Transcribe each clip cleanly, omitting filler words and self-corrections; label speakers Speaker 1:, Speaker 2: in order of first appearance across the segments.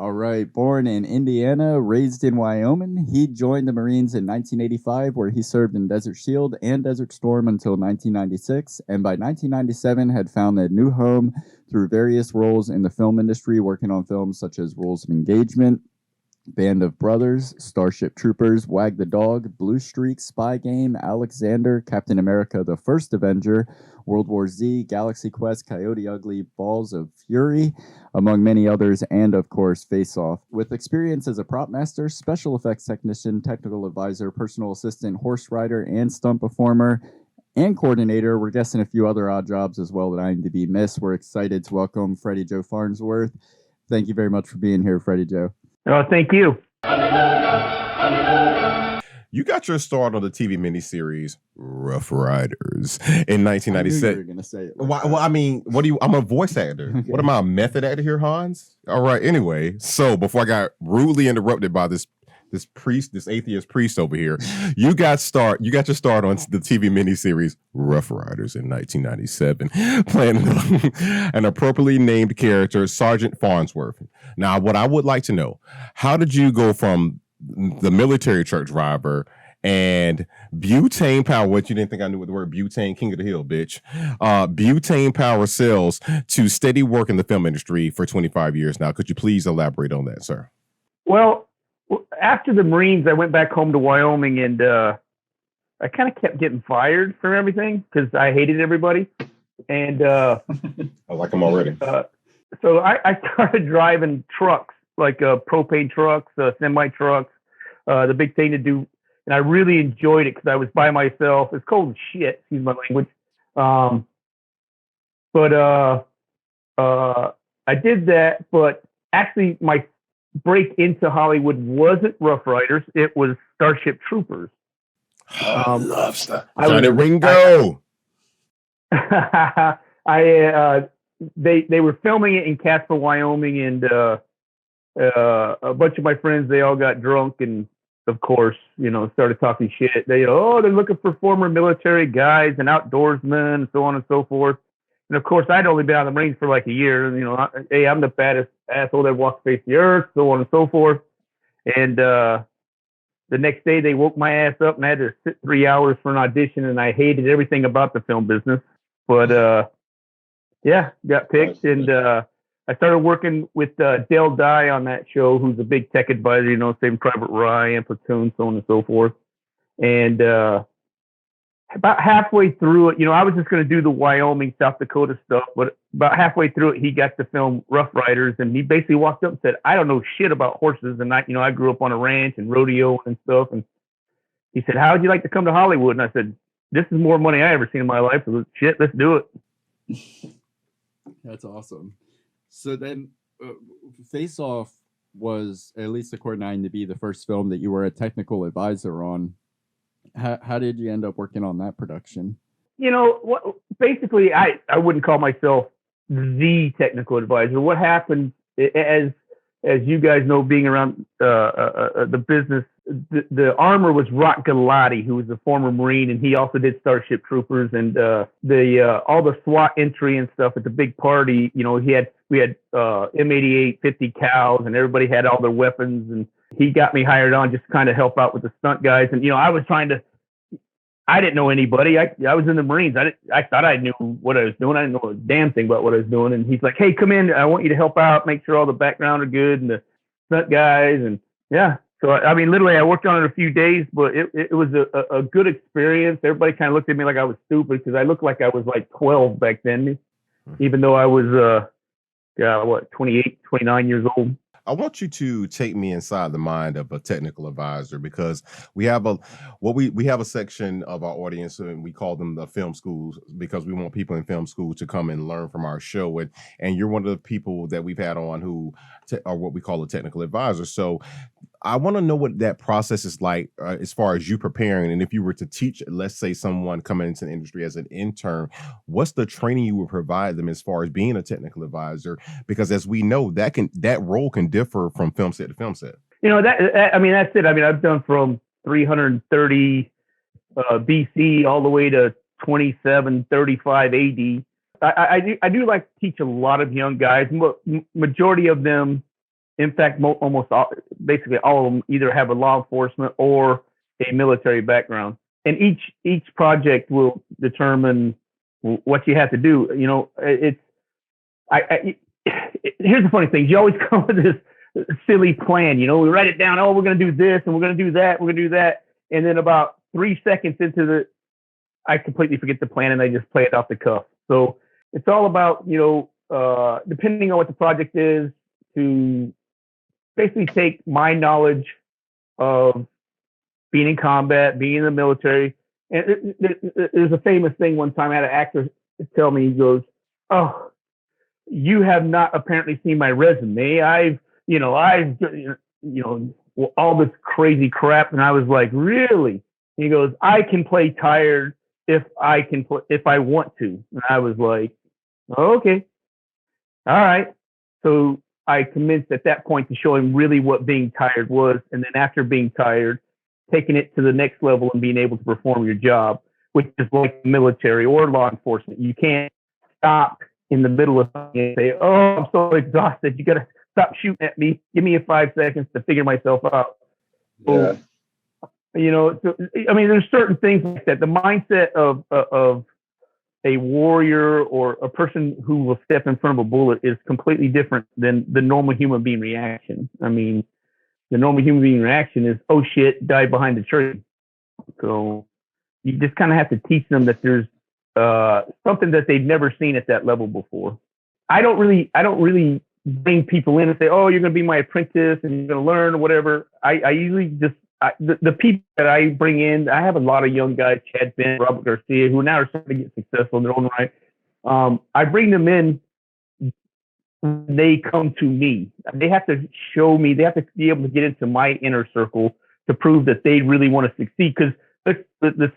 Speaker 1: All right. Born in Indiana, raised in Wyoming, he joined the Marines in 1985, where he served in Desert Shield and Desert Storm until 1996, and by 1997 had found a new home through various roles in the film industry, working on films such as Rules of Engagement, Band of Brothers, Starship Troopers, Wag the Dog, Blue Streak, Spy Game, Alexander, Captain America, The First Avenger, World War Z, Galaxy Quest, Coyote Ugly, Balls of Fury, among many others, and of course, Face Off. With experience as a prop master, special effects technician, technical advisor, personal assistant, horse rider, and stunt performer, and coordinator, we're guessing a few other odd jobs as well that IMDb missed. We're excited to welcome Freddie Joe Farnsworth. Thank you very much for being here, Freddie Joe.
Speaker 2: Oh, thank you.
Speaker 3: You got your start on the TV miniseries Rough Riders in 1997. I knew you were
Speaker 1: going to say it.
Speaker 3: Well, I mean, I'm a voice actor. Okay. What am I, a method actor here, Hans? All right. Anyway, so before I got rudely interrupted by this atheist priest over here, you got your start on the TV miniseries Rough Riders in 1997, playing an appropriately named character, Sergeant Farnsworth. Now, what I would like to know, how did you go from the military truck driver and butane power, what you didn't think I knew what the word butane, king of the hill, bitch, butane power sales, to steady work in the film industry for 25 years now? Could you please elaborate on that, sir?
Speaker 2: Well, after the Marines, I went back home to Wyoming, and I kind of kept getting fired from everything because I hated everybody. And
Speaker 3: I like them already.
Speaker 2: So I started driving trucks, like propane trucks, semi trucks, the big thing to do. And I really enjoyed it because I was by myself. It's cold as shit, excuse my language. But I did that. But actually, my break into Hollywood wasn't Rough Riders. It was Starship Troopers.
Speaker 3: I love stuff. Ringo.
Speaker 2: They were filming it in Casper, Wyoming, and a bunch of my friends, they all got drunk and, of course, started talking shit. They're looking for former military guys and outdoorsmen and so on and so forth. And of course, I'd only been out of the Marines for like a year. And, hey, I'm the baddest asshole that walks the face of the earth, so on and so forth. And the next day, they woke my ass up, and I had to sit 3 hours for an audition, and I hated everything about the film business. But yeah, got picked, and I started working with Dale Dye on that show, who's a big tech advisor, Saving Private Ryan, Platoon, so on and so forth. And about halfway through it, I was just going to do the Wyoming, South Dakota stuff, but about halfway through it, he got to film Rough Riders, and he basically walked up and said, "I don't know shit about horses, and I grew up on a ranch and rodeo and stuff." And he said, "How would you like to come to Hollywood?" And I said, "This is more money I ever seen in my life. So shit, let's do it."
Speaker 1: That's awesome. So then, Face Off was, at least according to IMDb, the first film that you were a technical advisor on. How did you end up working on that production?
Speaker 2: Basically, I wouldn't call myself the technical advisor. What happened, as you guys know, being around the business, the armor was Rock Galati, who was a former Marine, and he also did Starship Troopers, and all the SWAT entry and stuff at the big party. We had M88 50 cows, and everybody had all their weapons, and he got me hired on just to kind of help out with the stunt guys. And I didn't know anybody. I was in the Marines. I thought I knew what I was doing. I didn't know a damn thing about what I was doing. And he's like, "Hey, come in. I want you to help out, make sure all the background are good and the stunt guys." And yeah. So, I mean, literally, I worked on it a few days, but it was a good experience. Everybody kind of looked at me like I was stupid because I looked like I was like 12 back then, even though I was, 28, 29 years old.
Speaker 3: I want you to take me inside the mind of a technical advisor, because we have a section of our audience, and we call them the film schools, because we want people in film school to come and learn from our show. And you're one of the people that we've had on who are what we call a technical advisor. So I want to know what that process is like as far as you preparing. And if you were to teach, let's say, someone coming into the industry as an intern, what's the training you would provide them as far as being a technical advisor? Because as we know, that role can differ from film set to film set.
Speaker 2: That's it. I mean, I've done from 330 BC all the way to 2735 AD. I do like to teach a lot of young guys. Majority of them In fact, almost all, basically all of them either have a law enforcement or a military background, and each project will determine what you have to do. You know, here's the funny thing: you always come with this silly plan. You know, we write it down. Oh, we're going to do this, and we're going to do that. We're going to do that, and then about 3 seconds into I completely forget the plan, and I just play it off the cuff. So it's all about, you know, depending on what the project is, to basically take my knowledge of being in combat, being in the military. And there's a famous thing one time I had an actor tell me, he goes, "Oh, you have not apparently seen my resume. I've all this crazy crap." And I was like, "Really?" He goes, "I can play tired if I want to." And I was like, "Oh, okay. All right." So I commenced at that point to show him really what being tired was. And then after being tired, taking it to the next level and being able to perform your job, which is like military or law enforcement. You can't stop in the middle of something and say, "Oh, I'm so exhausted. You got to stop shooting at me. Give me 5 seconds to figure myself out."
Speaker 4: Yeah.
Speaker 2: So, you know, so, I mean, there's certain things like that. The mindset of a warrior or a person who will step in front of a bullet is completely different than the normal human being reaction. I mean, the normal human being reaction is, "Oh shit, died behind the tree." So you just kind of have to teach them that there's something that they've never seen at that level before. I don't really bring people in and say, "Oh, you're going to be my apprentice and you're going to learn," or whatever. I usually just, the people that I bring in, I have a lot of young guys, Chad Finn, Robert Garcia, who now are starting to get successful in their own right. I bring them in. They come to me. They have to show me. They have to be able to get into my inner circle to prove that they really want to succeed. Because the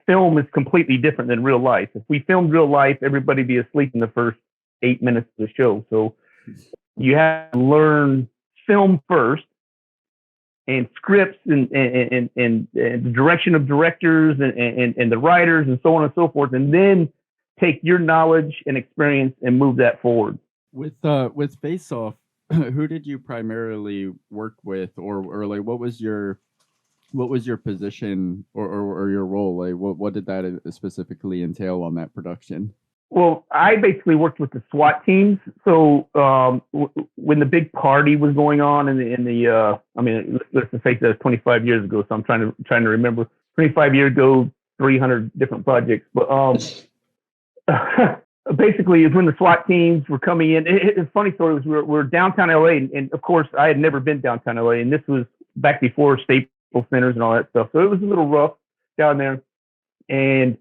Speaker 2: film is completely different than real life. If we filmed real life, everybody'd be asleep in the first 8 minutes of the show. So you have to learn film first, and scripts, and the direction of directors and the writers and so on and so forth, and then take your knowledge and experience and move that forward.
Speaker 1: With Face Off, who did you primarily work with, or like what was your position or your role? Like what did that specifically entail on that production?
Speaker 2: Well, I basically worked with the SWAT teams. So when the big party was going on in the I mean, let's just say that was 25 years ago. So I'm trying to remember. 25 years ago, 300 different projects. But basically, it's when the SWAT teams were coming in. It's a funny story. Was we're downtown LA, and of course, I had never been downtown LA, and this was back before Staples Centers and all that stuff. So it was a little rough down there, and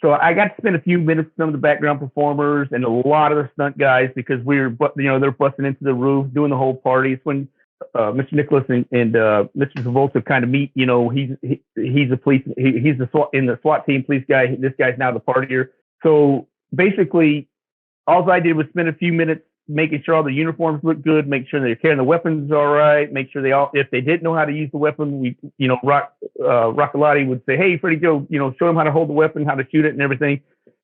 Speaker 2: so I got to spend a few minutes with some of the background performers and a lot of the stunt guys, because they're busting into the roof, doing the whole party. It's when Mr. Nicholas and Mr. Travolta kind of meet. You know, he's a police, he's the SWAT team police guy. This guy's now the partier. So basically, all I did was spend a few minutes making sure all the uniforms look good, make sure they're carrying the weapons all right, make sure if they didn't know how to use the weapon, Rockalotti would say, "Hey, Freddie Joe, show them how to hold the weapon, how to shoot it and everything."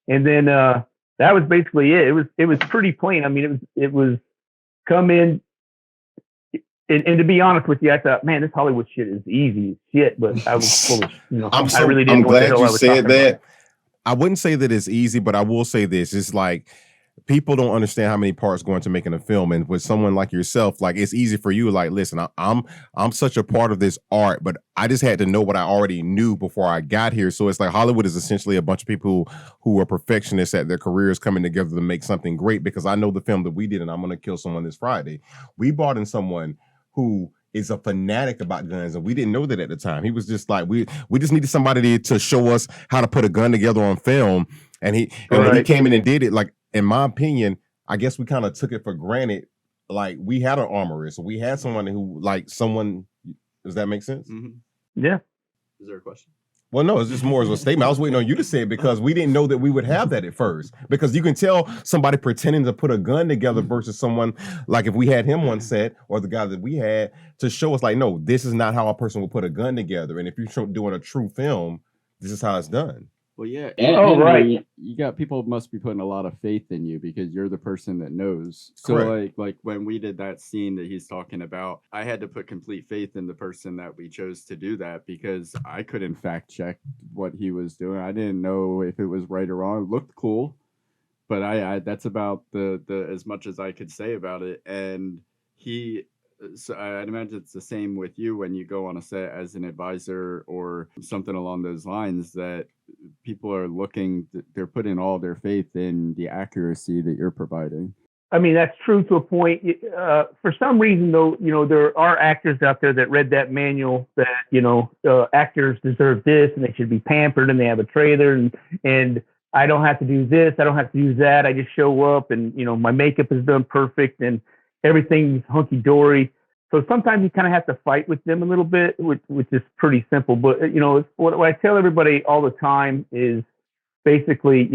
Speaker 2: And then that was basically it. It was pretty plain. I mean, it was come in, and to be honest with you, I thought, man, this Hollywood shit is easy as shit, but I was full of, I really didn't know what the hell I was talking about.
Speaker 3: I wouldn't say that it's easy, but I will say this. It's like people don't understand how many parts go into making a film. And with someone like yourself, like it's easy for you. Like, listen, I'm such a part of this art, but I just had to know what I already knew before I got here. So it's like Hollywood is essentially a bunch of people who are perfectionists at their careers coming together to make something great, because I know the film that we did, and I'm going to kill someone this Friday. We brought in someone who is a fanatic about guns, and we didn't know that at the time. He was just like, we just needed somebody to show us how to put a gun together on film, and when he came in and did it, like, in my opinion, I guess we kind of took it for granted. Like, we had an armorist, we had someone who, does that make sense?
Speaker 2: Mm-hmm. Yeah.
Speaker 1: Is there a question?
Speaker 3: Well, no, it's just more as a statement. I was waiting on you to say it, because we didn't know that we would have that at first. Because you can tell somebody pretending to put a gun together versus someone, like if we had him on set, or the guy that we had, to show us like, no, this is not how a person would put a gun together. And if you're doing a true film, this is how it's done.
Speaker 1: Well, yeah.
Speaker 2: Oh, right.
Speaker 1: You got people must be putting a lot of faith in you because you're the person that knows. So,
Speaker 3: Correct.
Speaker 1: like when we did that scene that he's talking about, I had to put complete faith in the person that we chose to do that because I couldn't fact check what he was doing. I didn't know if it was right or wrong. It looked cool, but I that's about the as much as I could say about it. And he, so I'd imagine it's the same with you when you go on a set as an advisor or something along those lines, that people are they're putting all their faith in the accuracy that you're providing.
Speaker 2: I mean, that's true to a point. For some reason, though, there are actors out there that read that manual that, actors deserve this and they should be pampered and they have a trailer and I don't have to do this. I don't have to do that. I just show up and, my makeup is done perfect and everything's hunky dory. So sometimes you kind of have to fight with them a little bit, which is pretty simple. But, what I tell everybody all the time is basically,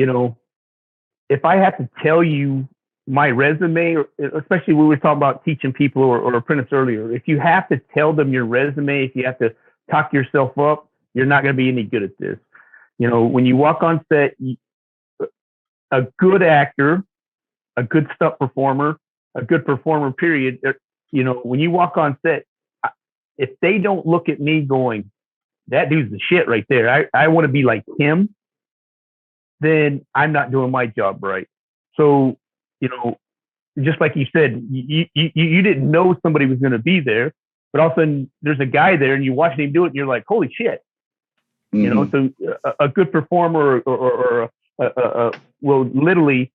Speaker 2: if I have to tell you my resume, or especially when we were talking about teaching people or apprentice earlier, if you have to tell them your resume, if you have to talk yourself up, you're not going to be any good at this. When you walk on set, a good actor, a good stunt performer, a good performer, period. When you walk on set, if they don't look at me going, that dude's the shit right there, I want to be like him, then I'm not doing my job right. So, just like you said, you didn't know somebody was going to be there, but all of a sudden there's a guy there and you're watching him do it and you're like, holy shit. So a good performer or will literally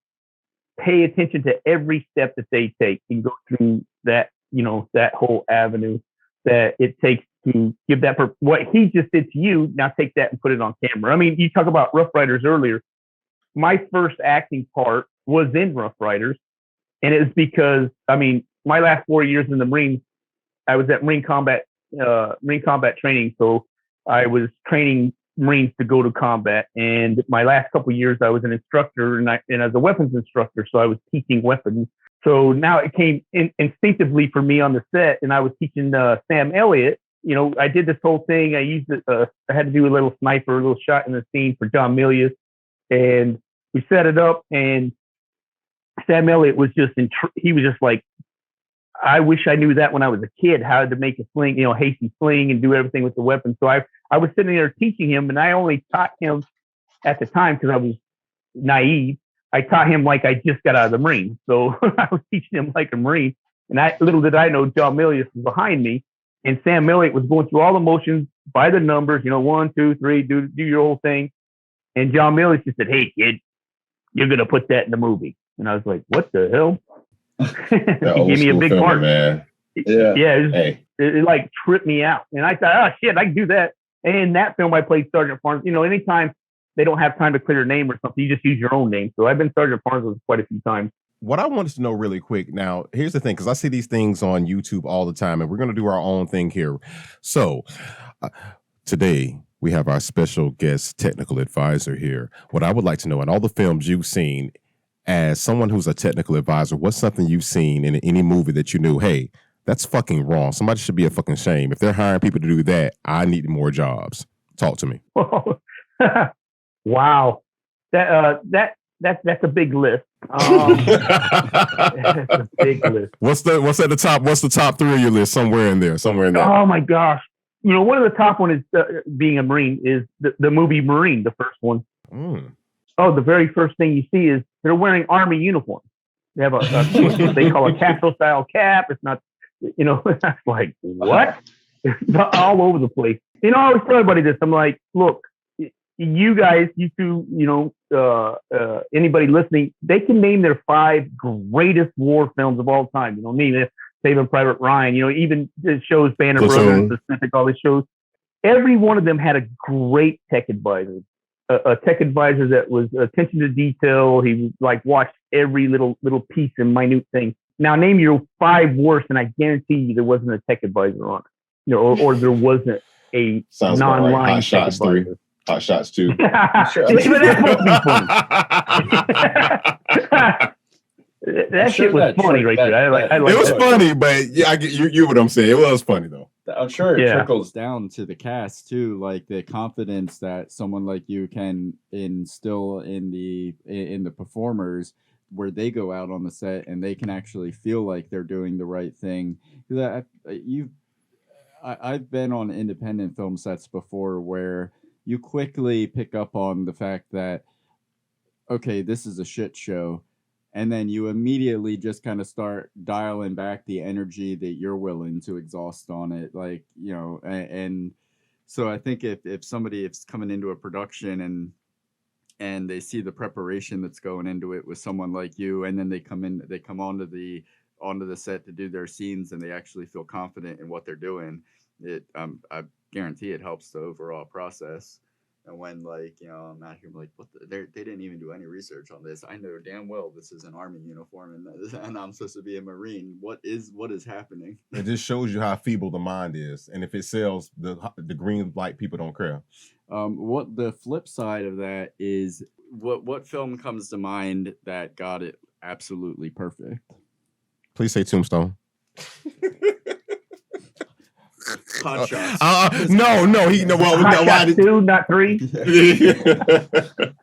Speaker 2: pay attention to every step that they take and go through that, that whole avenue that it takes to give that what he just did to you. Now take that and put it on camera. I mean, you talk about Rough Riders earlier. My first acting part was in Rough Riders, and it was because, my last 4 years in the Marines, I was at Marine combat training. So I was training Marines to go to combat. And my last couple of years, I was an instructor and as a weapons instructor. So I was teaching weapons. So now it came instinctively for me on the set, and I was teaching Sam Elliott. I did this whole thing. I used it. I had to do a little sniper, a little shot in the scene for John Milius, and we set it up. And Sam Elliott was he was just like, I wish I knew that when I was a kid, how to make a sling, hasty sling and do everything with the weapon. So I was sitting there teaching him, and I only taught him at the time because I was naive. I taught him like I just got out of the Marines. So I was teaching him like a Marine. And little did I know John Milius was behind me. And Sam Elliott was going through all the motions by the numbers, 1, 2, 3, do your whole thing. And John Milius just said, hey, kid, you're going to put that in the movie. And I was like, what the hell? He gave me a big part.
Speaker 4: Man.
Speaker 2: Yeah. It like tripped me out. And I thought, oh, shit, I can do that. And in that film, I played Sergeant Farnsworth. Anytime they don't have time to clear a name or something, you just use your own name. So I've been Sergeant Farnsworth quite a few times.
Speaker 3: What I want us to know really quick now, here's the thing, because I see these things on YouTube all the time, and we're going to do our own thing here. So today we have our special guest technical advisor here. What I would like to know, in all the films you've seen, as someone who's a technical advisor, what's something you've seen in any movie that you knew, hey, that's fucking wrong. Somebody should be a fucking shame. If they're hiring people to do that, I need more jobs. Talk to me.
Speaker 2: Wow. That's a big list. That's a big list.
Speaker 3: What's at the top? What's the top 3 of your list? Somewhere in there.
Speaker 2: Oh my gosh. One of the top one is being a Marine is the movie Marine, the first one. Oh, the very first thing you see is they're wearing Army uniforms. They have what they call a Castro style cap. It's not, that's like, what? It's all over the place. I always tell everybody this. I'm like, look, you guys, you two, anybody listening, they can name their 5 greatest war films of all time. Saving Private Ryan, even the shows Banner Brothers, Pacific, all these shows. Every one of them had a great tech advisor, a tech advisor that was attention to detail. He watched every little piece and minute thing. Now name your 5 worst, and I guarantee you there wasn't a tech advisor on it, or there wasn't a non-line tech advisor.
Speaker 4: Hot Shots 2.
Speaker 2: That must be funny. That shit was funny right there. I like
Speaker 3: it was
Speaker 2: that.
Speaker 3: funny, but yeah, I get you what I'm saying. It was funny though.
Speaker 1: I'm sure it
Speaker 2: Yeah.
Speaker 1: trickles down to the cast too, like the confidence that someone like you can instill in the performers, where they go out on the set and they can actually feel like they're doing the right thing. Because I've been on independent film sets before where you quickly pick up on the fact that, okay, this is a shit show. And then you immediately just kind of start dialing back the energy that you're willing to exhaust on it. Like, you know, and so I think if somebody is coming into a production and they see the preparation that's going into it with someone like you, and then they come onto the set to do their scenes, and they actually feel confident in what they're doing, I guarantee it helps the overall process. And when, like, you know, I'm out here like, they didn't even do any research on this. I know damn well this is an Army uniform, and I'm supposed to be a Marine. What is happening?
Speaker 3: It just shows you how feeble the mind is, and if it sells, the green light people don't care.
Speaker 1: What the flip side of that is, what film comes to mind that got it absolutely perfect?
Speaker 3: Please say Tombstone.
Speaker 1: Hot Shots.
Speaker 2: Hot Shots 2, not 3.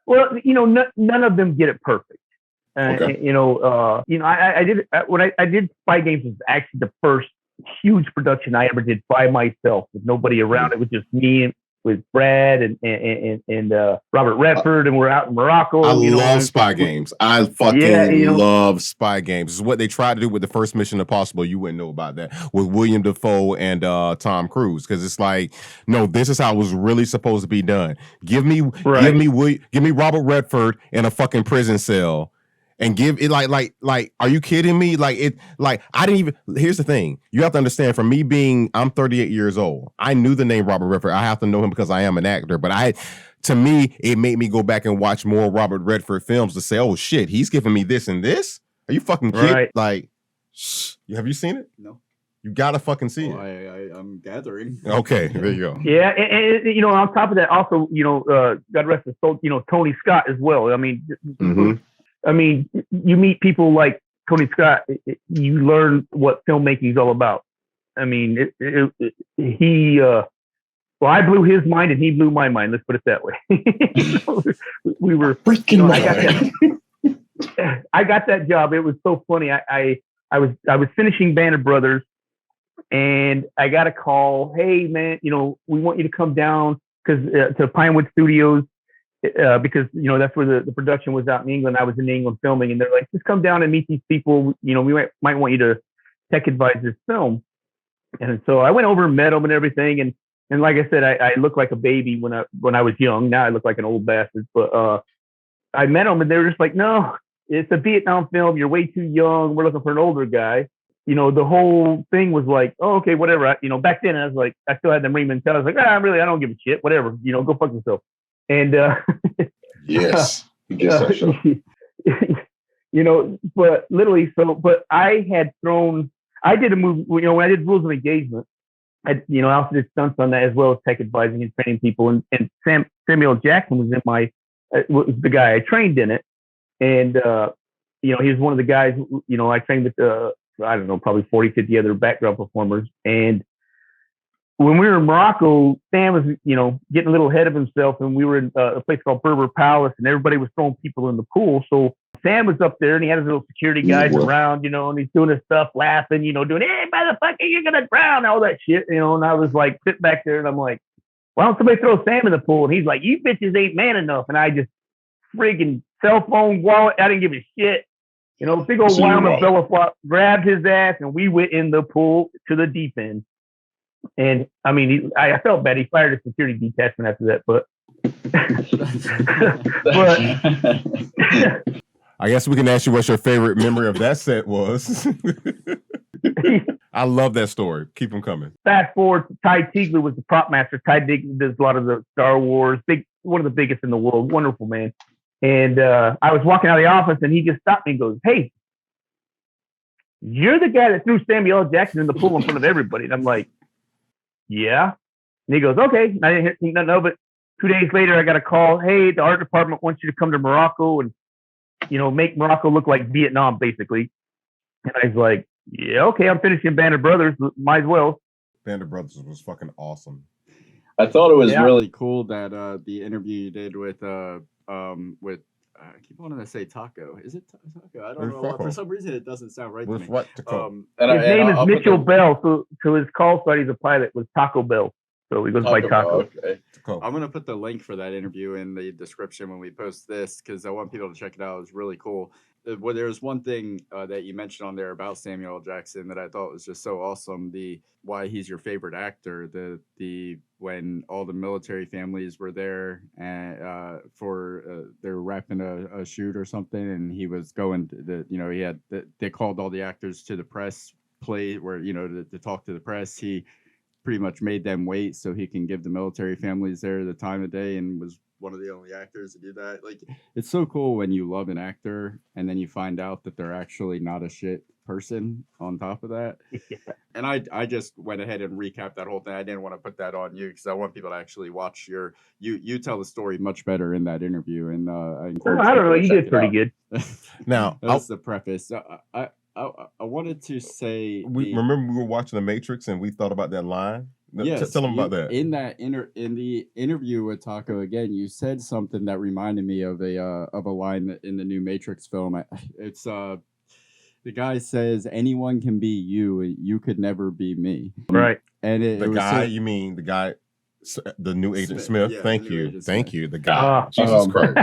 Speaker 2: Well, you know, none of them get it perfect.
Speaker 3: Okay.
Speaker 2: I did when I did Spy Games, was actually the first huge production I ever did by myself with nobody around. It was just me with Brad and Robert Redford, and we're out in Morocco.
Speaker 3: I love Spy Games. I fucking love Spy Games. It's what they tried to do with the first Mission Impossible. You wouldn't know about that with William Dafoe and Tom Cruise, because it's like, no, this is how it was really supposed to be done. Give me Robert Redford in a fucking prison cell. And give it like, are you kidding me? I didn't even, here's the thing. You have to understand, I'm 38 years old. I knew the name Robert Redford. I have to know him because I am an actor, but to me, it made me go back and watch more Robert Redford films to say, oh shit, he's giving me this and this. Are you fucking kidding? Right. Like, have you seen it?
Speaker 1: No.
Speaker 3: You gotta fucking see it.
Speaker 1: I'm gathering.
Speaker 3: Okay, there you go.
Speaker 2: Yeah, and you know, on top of that, also, you know, God rest his soul, you know, Tony Scott as well. I mean, you meet people like Tony Scott, you learn what filmmaking is all about. I mean, I blew his mind and he blew my mind. Let's put it that way. We were freaking. I got that job. It was so funny. I was finishing Band of Brothers, and I got a call. Hey man, you know, we want you to come down to Pinewood Studios. Because, you know, that's where the production was out in England. I was in England filming, and they're like, just come down and meet these people. You know, we might want you to tech advise this film. And so I went over and met them and everything. And like I said, I looked like a baby when I was young. Now I look like an old bastard. But I met them, and they were just like, no, it's a Vietnam film. You're way too young. We're looking for an older guy. You know, the whole thing was like, oh, okay, whatever. You know, back then I was like, I still had the Marine mentality. I was like, I don't give a shit. Whatever. You know, go fuck yourself. And
Speaker 4: yes, you
Speaker 2: know, but literally, but I did a movie, you know, when I did Rules of Engagement, I also did stunts on that, as well as tech advising and training people. And Samuel Jackson was was the guy I trained in it. And, you know, he was one of the guys, you know, I trained with, I don't know, probably 40, 50 other background performers. And when we were in Morocco, Sam was, you know, getting a little ahead of himself, and we were in a place called Berber Palace, and everybody was throwing people in the pool. So Sam was up there, and he had his little security guys around, you know, and he's doing his stuff, laughing, you know, doing, hey, motherfucker, you're gonna drown, all that shit, you know. And I was like, sitting back there, and I'm like, why don't somebody throw Sam in the pool? And he's like, you bitches ain't man enough. And I just friggin' cell phone, wallet, I didn't give a shit. You know, big old Wyoming fella grabbed his ass, and we went in the pool to the deep end. And I mean, I felt bad. He fired a security detachment after that, but
Speaker 3: I guess we can ask you what your favorite memory of that set was. I love that story. Keep them coming.
Speaker 2: Fast forward, Ty Teagley was the prop master. Ty Teagley does a lot of the Star Wars, one of the biggest in the world. Wonderful man. And I was walking out of the office, and he just stopped me and goes, "Hey, you're the guy that threw Samuel L. Jackson in the pool in front of everybody." And I'm like, yeah. And he goes, okay. And I didn't hear nothing, but 2 days later, I got a call. Hey, the art department wants you to come to Morocco and, you know, make Morocco look like Vietnam, basically. And I was like, yeah, okay, I'm finishing Band of Brothers. Might as well.
Speaker 3: Band of Brothers was fucking awesome.
Speaker 4: I thought it was
Speaker 1: really cool that the interview you did with I keep wanting to say Taco. Is it Taco? I don't know why. For some reason it doesn't sound right to me.
Speaker 2: His name is Mitchell Bell, so his call sign as a pilot was Taco Bell. So he goes by Taco.
Speaker 4: Okay.
Speaker 1: I'm going to put the link for that interview in the description when we post this because I want people to check it out. It was really cool. Well, there's one thing that you mentioned on there about Samuel L. Jackson that I thought was just so awesome. Why he's your favorite actor. The when all the military families were there and they were wrapping a shoot or something, and he was going to they called all the actors to the press play where to talk to the press. He pretty much made them wait so he can give the military families there the time of day, and was one of the only actors to do that. Like, it's so cool when you love an actor and then you find out that they're actually not a shit person on top of that. Yeah. And I just went ahead and recapped that whole thing. I didn't want to put that on you because I want people to actually watch you tell the story much better in that interview. And I
Speaker 2: don't know, you did pretty good.
Speaker 3: Now
Speaker 1: that's the preface. I wanted to say
Speaker 3: remember we were watching The Matrix and we thought about that line.
Speaker 1: Yes,
Speaker 3: tell them about that.
Speaker 1: In the interview with Taco again, you said something that reminded me of a line in the new Matrix film. It's the guy says, "Anyone can be you. You could never be me."
Speaker 2: Right.
Speaker 1: And
Speaker 3: you mean the guy, the new Agent Smith?
Speaker 1: Yeah,
Speaker 3: Thank you, the guy.
Speaker 4: Jesus Christ.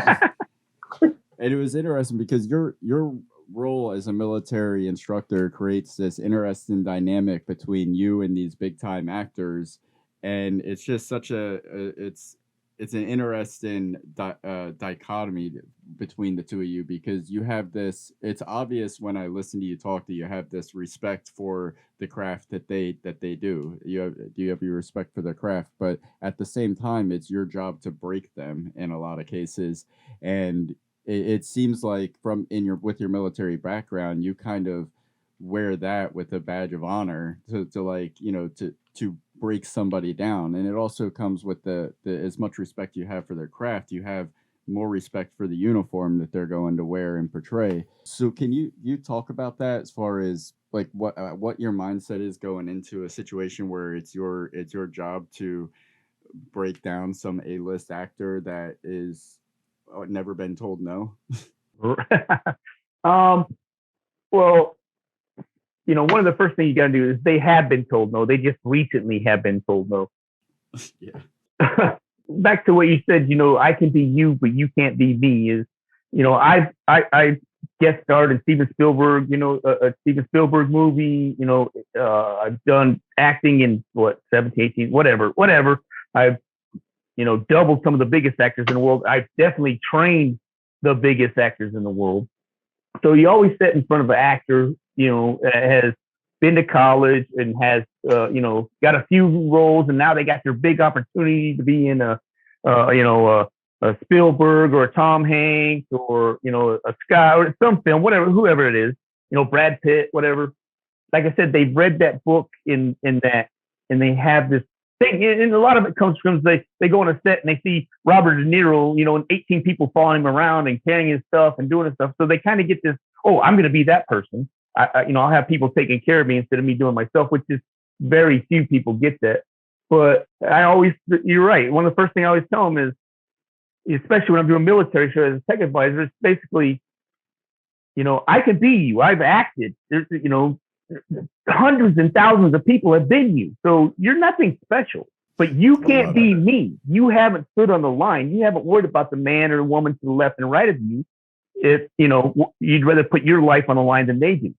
Speaker 1: And it was interesting because your role as a military instructor creates this interesting dynamic between you and these big time actors, and it's just such it's an interesting dichotomy between the two of you because you have this. It's obvious when I listen to you talk that you have this respect for the craft that they do. Do you have your respect for their craft, but at the same time, it's your job to break them in a lot of cases, and it seems like with your military background, you kind of wear that with a badge of honor to break somebody down. And it also comes with the as much respect you have for their craft, you have more respect for the uniform that they're going to wear and portray. So can you talk about that as far as like what your mindset is going into a situation where it's your job to break down some A-list actor that is never been told no?
Speaker 2: Well, one of the first things you got to do is they have been told no. They just recently have been told no.
Speaker 1: Yeah.
Speaker 2: Back to what you said, I can be you, but you can't be me. Is I guest starred in Steven Spielberg, a Steven Spielberg movie. I've done acting in 17, 18, whatever. I've doubled some of the biggest actors in the world. I've definitely trained the biggest actors in the world. So you always sit in front of an actor, has been to college and has, got a few roles, and now they got their big opportunity to be in a Spielberg or a Tom Hanks or, a Scott or some film, whoever it is, Brad Pitt, whatever. Like I said, they've read that book in that, and they have this thing, and a lot of it comes from they go on a set and they see Robert De Niro, and 18 people following him around and carrying his stuff and doing his stuff. So they kind of get this, I'm going to be that person. I'll have people taking care of me instead of me doing myself, which is very few people get that. But you're right. One of the first things I always tell them is, especially when I'm doing military shows as a tech advisor, it's basically, I could be you. I've acted. There's, hundreds and thousands of people have been you. So you're nothing special, but you can't be me. You haven't stood on the line. You haven't worried about the man or the woman to the left and right of you. If, you'd rather put your life on the line than they do.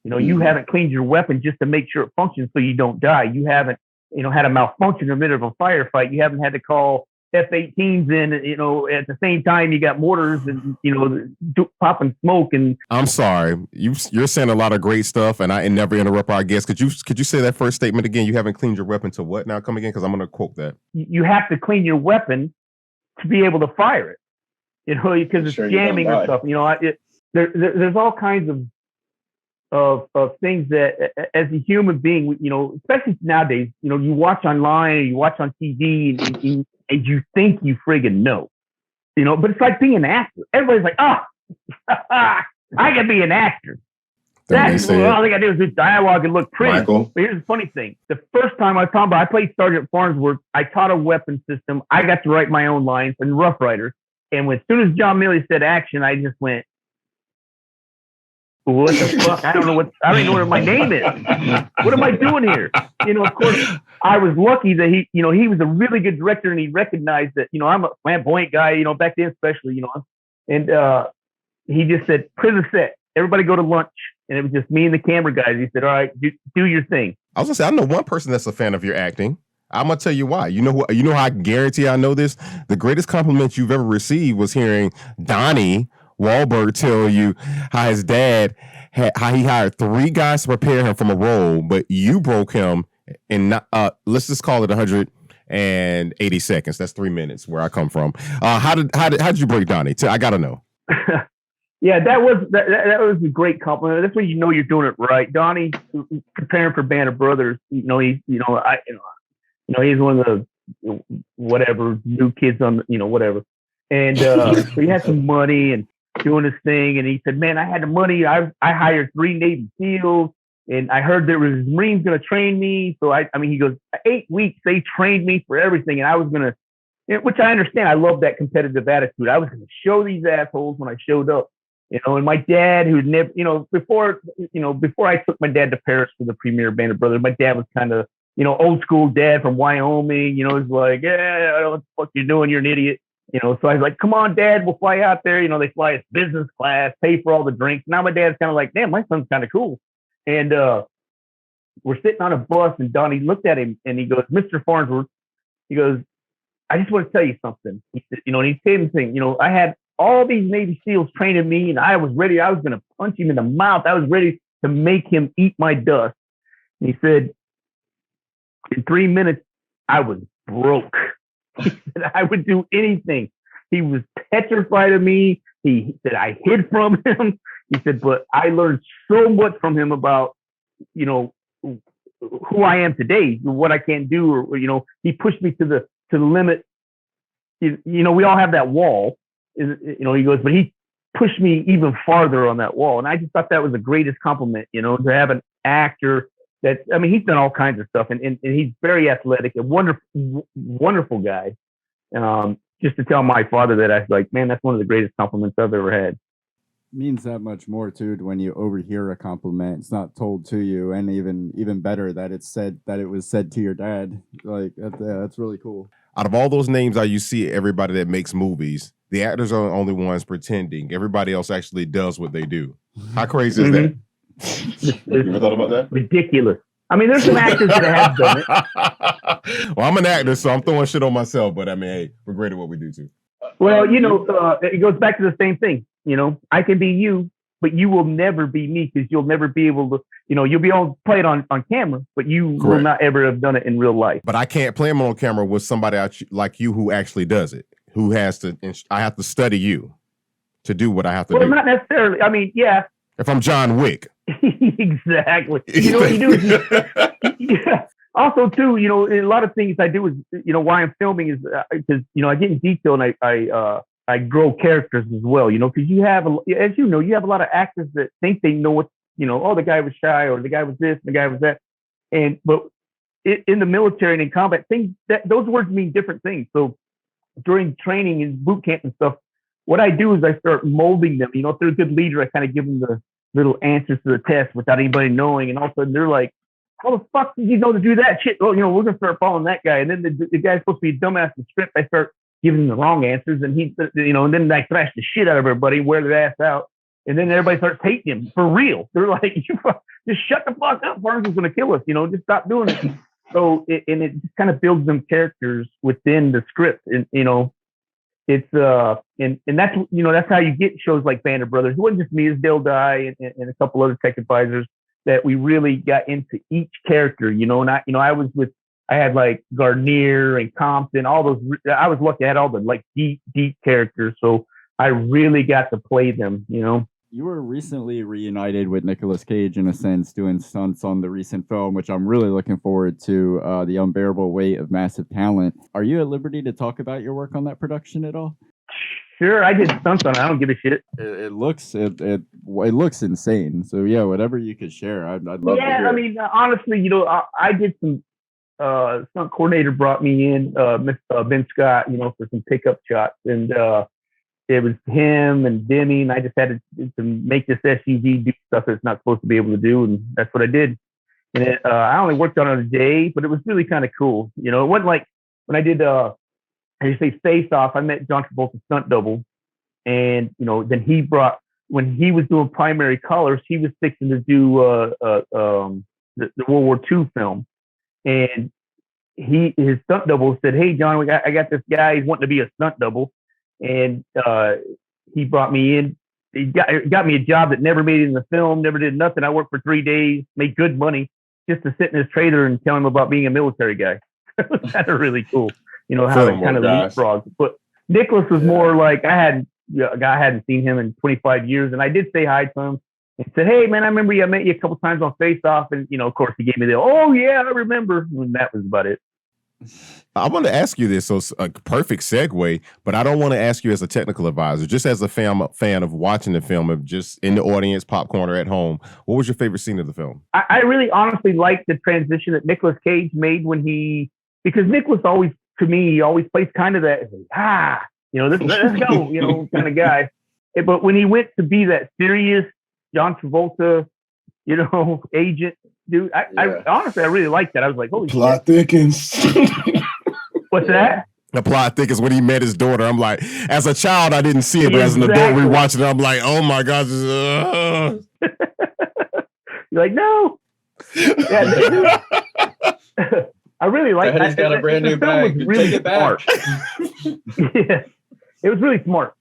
Speaker 2: You haven't cleaned your weapon just to make sure it functions so you don't die. You haven't, had a malfunction in the middle of a firefight. You haven't had to call F-18s in, at the same time you got mortars and, popping smoke. And
Speaker 3: I'm sorry, you're saying a lot of great stuff, and I never interrupt our guests. Could you say that first statement again? You haven't cleaned your weapon to what now? Come again, because I'm going to quote that.
Speaker 2: You have to clean your weapon to be able to fire it, because it's jamming or stuff. There's all kinds of things that, as a human being, especially nowadays, you watch online or you watch on TV and you think you friggin' know, but it's like being an actor. Everybody's like, I can be an actor. That's all they got to do is do dialogue and look pretty.
Speaker 4: Michael.
Speaker 2: But here's the funny thing. The first time I was talking about, I played Sergeant Farnsworth. I taught a weapon system. I got to write my own lines and Rough Riders. And as soon as John Milley said action, I just went, what the fuck? I don't know what my name is. What am I doing here? Of course, I was lucky that he was a really good director and he recognized that, I'm a flamboyant guy, back then especially, and he just said, prison set, everybody go to lunch. And it was just me and the camera guys. He said, all right, do your thing.
Speaker 3: I was gonna say, I know one person that's a fan of your acting. I'm gonna tell you why. You know how I guarantee I know this? The greatest compliment you've ever received was hearing Donnie Wahlberg tell you how his dad how he hired 3 guys to prepare him from a role, but you broke him in let's just call it 180 seconds. That's 3 minutes where I come from. How did you break Donnie? I gotta know.
Speaker 2: Yeah, that was a great compliment. That's when you know you're doing it right. Donnie, preparing for Band of Brothers, he's one of the whatever new kids on whatever, and so he had some money and doing his thing, and he said, "Man, I had the money. I hired 3 Navy SEALs, and I heard there was Marines going to train me. So he goes 8 weeks they trained me for everything, and I was gonna, which I understand. I love that competitive attitude. I was going to show these assholes when I showed up." And my dad, who never, before I took my dad to Paris for the premiere of Band of Brothers, my dad was kind of, old school dad from Wyoming, he's like, yeah, I don't know what the fuck you're doing. You're an idiot. So I was like, come on, Dad, we'll fly out there. They fly us business class, pay for all the drinks. Now my dad's kind of like, damn, my son's kind of cool. And we're sitting on a bus and Donnie looked at him and he goes, Mr. Farnsworth, he goes, I just want to tell you something. He said, and he said the thing, I had all these Navy SEALs training me, and I was ready. I was going to punch him in the mouth. I was ready to make him eat my dust. And he said, in 3 minutes, I was broke. He said, I would do anything. He was petrified of me. He said, I hid from him. He said, but I learned so much from him about, who I am today, what I can do, or he pushed me to the limit. We all have that wall. He goes, but he pushed me even farther on that wall. And I just thought that was the greatest compliment, to have an actor that, he's done all kinds of stuff and he's very athletic, a wonderful, wonderful guy. Just to tell my father that, I was like, man, that's one of the greatest compliments I've ever had.
Speaker 1: Means that much more too when you overhear a compliment. It's not told to you, and even better that it was said to your dad. Like that's really cool.
Speaker 3: Out of all those names you see everybody that makes movies, the actors are the only ones pretending. Everybody else actually does what they do. How crazy is that?
Speaker 4: You ever thought about that?
Speaker 2: Ridiculous. There's some actors that have done it.
Speaker 3: Well, I'm an actor, so I'm throwing shit on myself, but hey, we're great at what we do too.
Speaker 2: Well, it goes back to the same thing. I can be you, but you will never be me because you'll never be able to, you'll be able to play it on camera, but you
Speaker 3: Correct.
Speaker 2: will not ever have done it in real life.
Speaker 3: But I can't play them on camera with somebody like you who actually does it, I have to study you to do what I have to do.
Speaker 2: Well, not necessarily. Yeah.
Speaker 3: If I'm John Wick.
Speaker 2: Exactly. What you do yeah. Also, too, a lot of things I do is, why I'm filming is because, I get in detail and I grow characters as well, because you have, as you have a lot of actors that think they know what, the guy was shy or the guy was this, and the guy was that. But in the military and in combat, those words mean different things. So during training and boot camp and stuff, what I do is I start molding them. If they're a good leader, I kind of give them the little answers to the test without anybody knowing. And all of a sudden they're like, how the fuck did you know to do that shit? Oh, we're going to start following that guy. And then the guy's supposed to be a dumbass in the script. I start giving him the wrong answers. And and then I thrash the shit out of everybody, wear their ass out. And then everybody starts hating him for real. They're like, just shut the fuck up. Farnsworth's going to kill us. Just stop doing it. So it just kind of builds them characters within the script. And, it's and that's that's how you get shows like Band of Brothers. It wasn't just me, it's Dale Dye and a couple other tech advisors that we really got into each character. I had like Garnier and Compton, all those. I was lucky I had all the like deep characters, so I really got to play them.
Speaker 1: You were recently reunited with Nicolas Cage, in a sense, doing stunts on the recent film, which I'm really looking forward to, The Unbearable Weight of Massive Talent. Are you at liberty to talk about your work on that production at all?
Speaker 2: Sure, I did stunts on it. I don't give a shit.
Speaker 1: It looks insane. So yeah, whatever you could share, I'd love to hear.
Speaker 2: Yeah, I mean, honestly, I did some. Stunt coordinator brought me in, Ben Scott, for some pickup shots, and it was him and Demi, and I just had to make this SUV do stuff that it's not supposed to be able to do, and that's what I did. And I only worked on it a day, but it was really kind of cool. It wasn't like when I did, as you say, Face Off. I met John Travolta's stunt double, and then when he was doing primary colors, he was fixing to do the World War II film. And his stunt double said, "Hey, John, I got this guy. He's wanting to be a stunt double." And he brought me in. He got me a job that never made it in the film, never did nothing. I worked for 3 days, made good money just to sit in his trailer and tell him about being a military guy. It was kind of really cool, how it kind of leapfrogged. But Nicholas was more like I hadn't seen him in 25 years, and I did say hi to him. And said, "Hey, man, I remember I met you a couple times on Face Off." And, of course, he gave me "Oh, yeah, I remember." And that was about it.
Speaker 3: I want to ask you this, so it's a perfect segue, but I don't want to ask you as a technical advisor, just as a fan of watching the film, of just in the audience, popcorn or at home. What was your favorite scene of the film?
Speaker 2: I really honestly liked the transition that Nicolas Cage made because Nicolas always, to me, he always plays kind of that, let's go, kind of guy. But when he went to be that serious John Travolta, agent, dude, I honestly, I really liked that. I was like, holy
Speaker 4: plot thickens.
Speaker 2: What's that?
Speaker 3: The plot thickens when he met his daughter. I'm like, as a child, I didn't see it, but as an adult rewatching it, I'm like, oh my gosh.
Speaker 2: You're like, no. Yeah, I really like that.
Speaker 5: He's got a brand new bag.
Speaker 2: Really
Speaker 5: take it back.
Speaker 2: Yeah, it was really smart.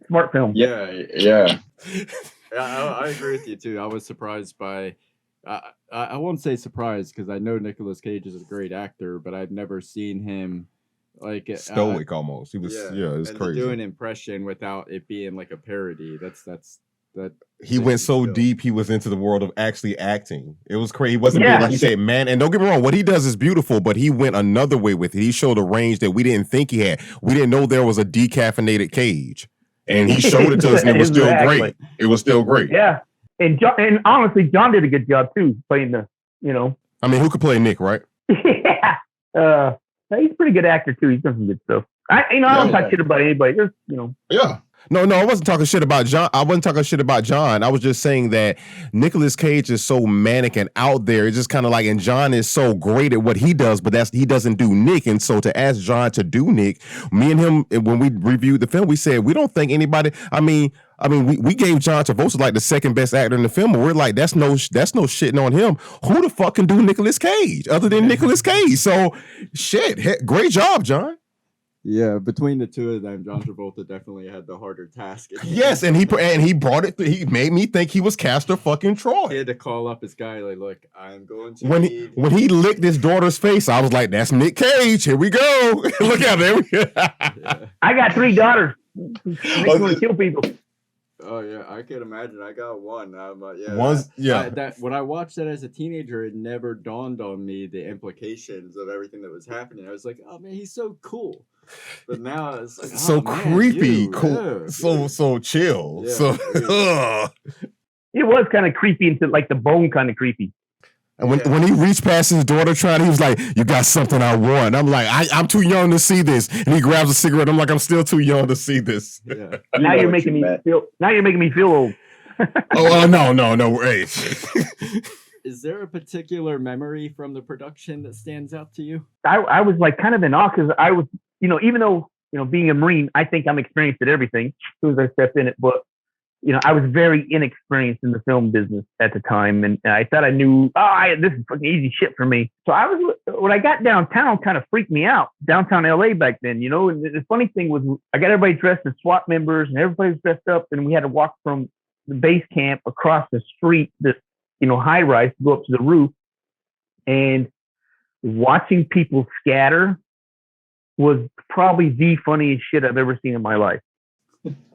Speaker 2: Smart film.
Speaker 5: Yeah.
Speaker 1: I agree with you too. I was surprised by. I won't say surprised because I know Nicolas Cage is a great actor, but I've never seen him like
Speaker 3: stoic almost. He was it's crazy.
Speaker 1: Do an impression without it being like a parody. That
Speaker 3: he went so deep. He was into the world of actually acting. It was crazy. He wasn't being, like you said, man. And don't get me wrong, what he does is beautiful, but he went another way with it. He showed a range that we didn't think he had. We didn't know there was a decaffeinated Cage. And he showed it to us, and it was still great. It was still great.
Speaker 2: Yeah, and honestly, John did a good job too, playing the.
Speaker 3: I mean, who could play Nick, right?
Speaker 2: Yeah, he's a pretty good actor too. He's done some good stuff. I don't talk shit about anybody. Just
Speaker 3: Yeah. No, I wasn't talking shit about John. I wasn't talking shit about John. I was just saying that Nicolas Cage is so manic and out there. It's just kind of like, and John is so great at what he does, but he doesn't do Nick. And so to ask John to do Nick, me and him, when we reviewed the film, we said we don't think anybody. I mean, we gave John Travolta like the second best actor in the film, but we're like, that's no shitting on him. Who the fuck can do Nicolas Cage other than Nicolas Cage? So shit, great job, John.
Speaker 1: Yeah, between the two of them, John Travolta definitely had the harder task.
Speaker 3: Yes, and he brought it. He made me think he was Castor fucking Troy.
Speaker 1: He had to call up his guy like, "Look, I'm going to."
Speaker 3: When he licked his daughter's face, I was like, "That's Nick Cage. Here we go. Look out there."
Speaker 2: Yeah. I got 3 daughters. They want to kill people.
Speaker 1: Oh yeah, I could imagine. I got one. When I watched that as a teenager, it never dawned on me the implications of everything that was happening. I was like, "Oh man, he's so cool." But now it's like,
Speaker 3: so creepy, cool, so chill.
Speaker 2: Yeah,
Speaker 3: so
Speaker 2: it was kind of creepy into like the bone kind of creepy.
Speaker 3: And when he reached past his daughter trying, he was like, "You got something I want." I'm like, I'm too young to see this. And he grabs a cigarette. I'm like, I'm still too young to see this.
Speaker 1: Yeah.
Speaker 2: Now you're making me feel old.
Speaker 3: No. Hey.
Speaker 2: Is
Speaker 1: there a particular memory from the production that stands out to you?
Speaker 2: I was like kind of in awe because I was, even though, being a Marine, I think I'm experienced at everything as soon as I stepped in it. But, I was very inexperienced in the film business at the time. And I thought I knew, this is fucking easy shit for me. So when I got downtown, kind of freaked me out. Downtown LA back then, And the funny thing was I got everybody dressed as SWAT members and everybody was dressed up. And we had to walk from the base camp across the street, this, high rise to go up to the roof, and watching people scatter was probably the funniest shit I've ever seen in my life.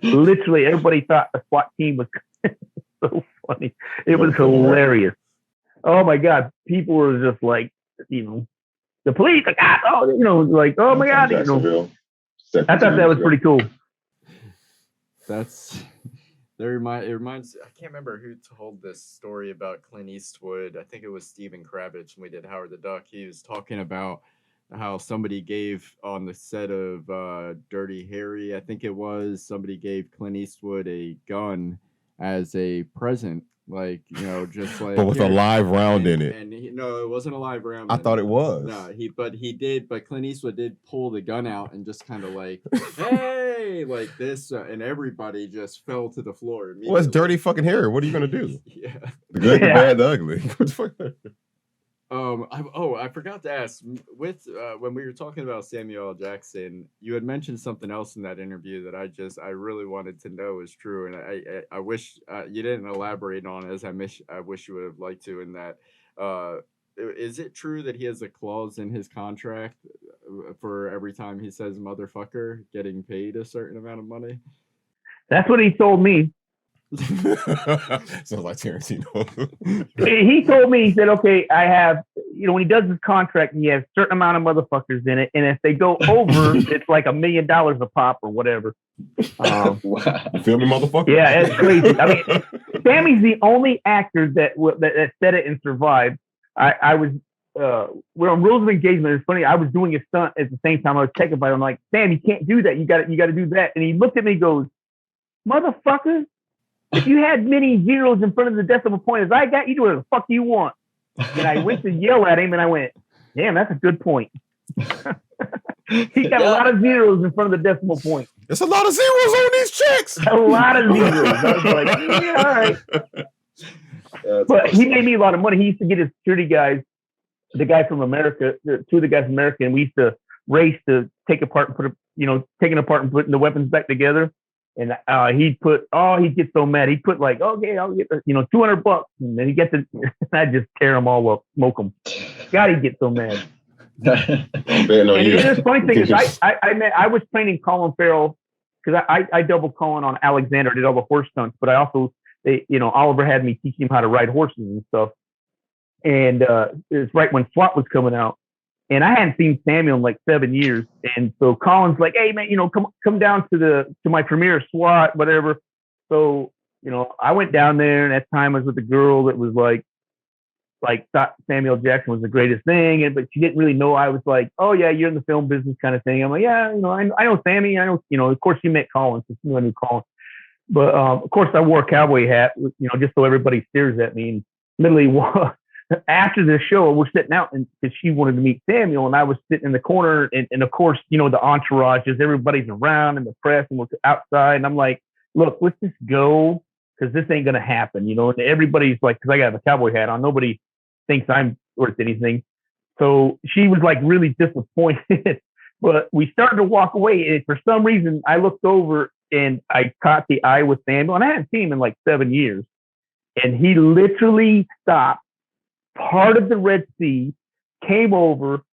Speaker 2: Literally, everybody thought the SWAT team was so funny. It was hilarious. Oh my God. People were just like, the police, like, oh my God. I thought that was pretty cool.
Speaker 1: That's it reminds I can't remember who told this story about Clint Eastwood. I think it was Stephen Kravitz when we did Howard the Duck. He was talking about how somebody gave on the set of Dirty Harry, I think it was, somebody gave Clint Eastwood a gun as a present, like, just like,
Speaker 3: but with a live round in it.
Speaker 1: And no, it wasn't a live round.
Speaker 3: I thought it was.
Speaker 1: No, but Clint Eastwood did pull the gun out and just kind of like, hey, like this, and everybody just fell to the floor.
Speaker 3: Well, it's Dirty fucking Harry. What are you gonna do?
Speaker 1: Yeah.
Speaker 3: The good, the bad, the ugly. What the fuck?
Speaker 1: I forgot to ask. With when we were talking about Samuel L. Jackson, you had mentioned something else in that interview that I really wanted to know is true, and I wish you didn't elaborate on it, as I wish you would have liked to. In that, is it true that he has a clause in his contract for every time he says "motherfucker" getting paid a certain amount of money?
Speaker 2: That's what he told me.
Speaker 3: Sounds like Tarantino.
Speaker 2: He told me, he said, okay, I have, when he does his contract, he has a certain amount of motherfuckers in it. And if they go over, it's like $1 million a pop or whatever.
Speaker 3: Wow. You feel me, motherfucker?
Speaker 2: Yeah, it's crazy. I mean, Sammy's the only actor that said it and survived. I was, we're on Rules of Engagement. It's funny. I was doing a stunt at the same time I was taking by. I'm like, Sam, you can't do that. You got to do that. And he looked at me and goes, motherfucker, if you had many zeros in front of the decimal point as I got, you do whatever the fuck you want. And I went to yell at him and I went, damn, that's a good point. He got a lot of zeros in front of the decimal point.
Speaker 3: There's a lot of zeros on these checks.
Speaker 2: A lot of zeros. I was like, yeah, all right. But he made me a lot of money. He used to get his security guys, the guy from America, two of the guys from America, and we used to race to take apart and taking apart and putting the weapons back together. And he'd get so mad. He'd put like, okay, I'll get, $200. And then he gets it. I'd just tear them all up, smoke them. God, he'd get so mad. And the funny thing is, I was training Colin Farrell because I doubled Colin on Alexander. I did all the horse stunts, but I also, Oliver had me teach him how to ride horses and stuff. And it's right when SWAT was coming out. And I hadn't seen Samuel in like 7 years. And so Colin's like, hey man, come down to my premiere of SWAT, whatever. So, I went down there, and at the time I was with a girl that was like thought Samuel Jackson was the greatest thing. But she didn't really know I was like, oh yeah, you're in the film business kind of thing. I'm like, yeah, I know Sammy. I know, of course she met Colin, so she knew I knew Colin. But of course I wore a cowboy hat, just so everybody stares at me. And literally after the show, we're sitting out, and because she wanted to meet Samuel, and I was sitting in the corner, and of course, the entourage is everybody's around, and the press, and we're outside, and I'm like, look, let's just go, because this ain't gonna happen, and everybody's like, because I got a cowboy hat on, nobody thinks I'm worth anything. So she was like really disappointed, but we started to walk away, and for some reason, I looked over and I caught the eye with Samuel, and I hadn't seen him in like 7 years, and he literally stopped part of the Red Sea, came over,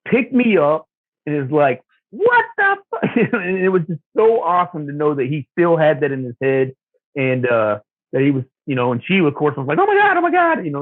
Speaker 2: picked me up, and is like, what the fuck? And it was just so awesome to know that he still had that in his head, and that he was, and she, of course, was like, oh my God, and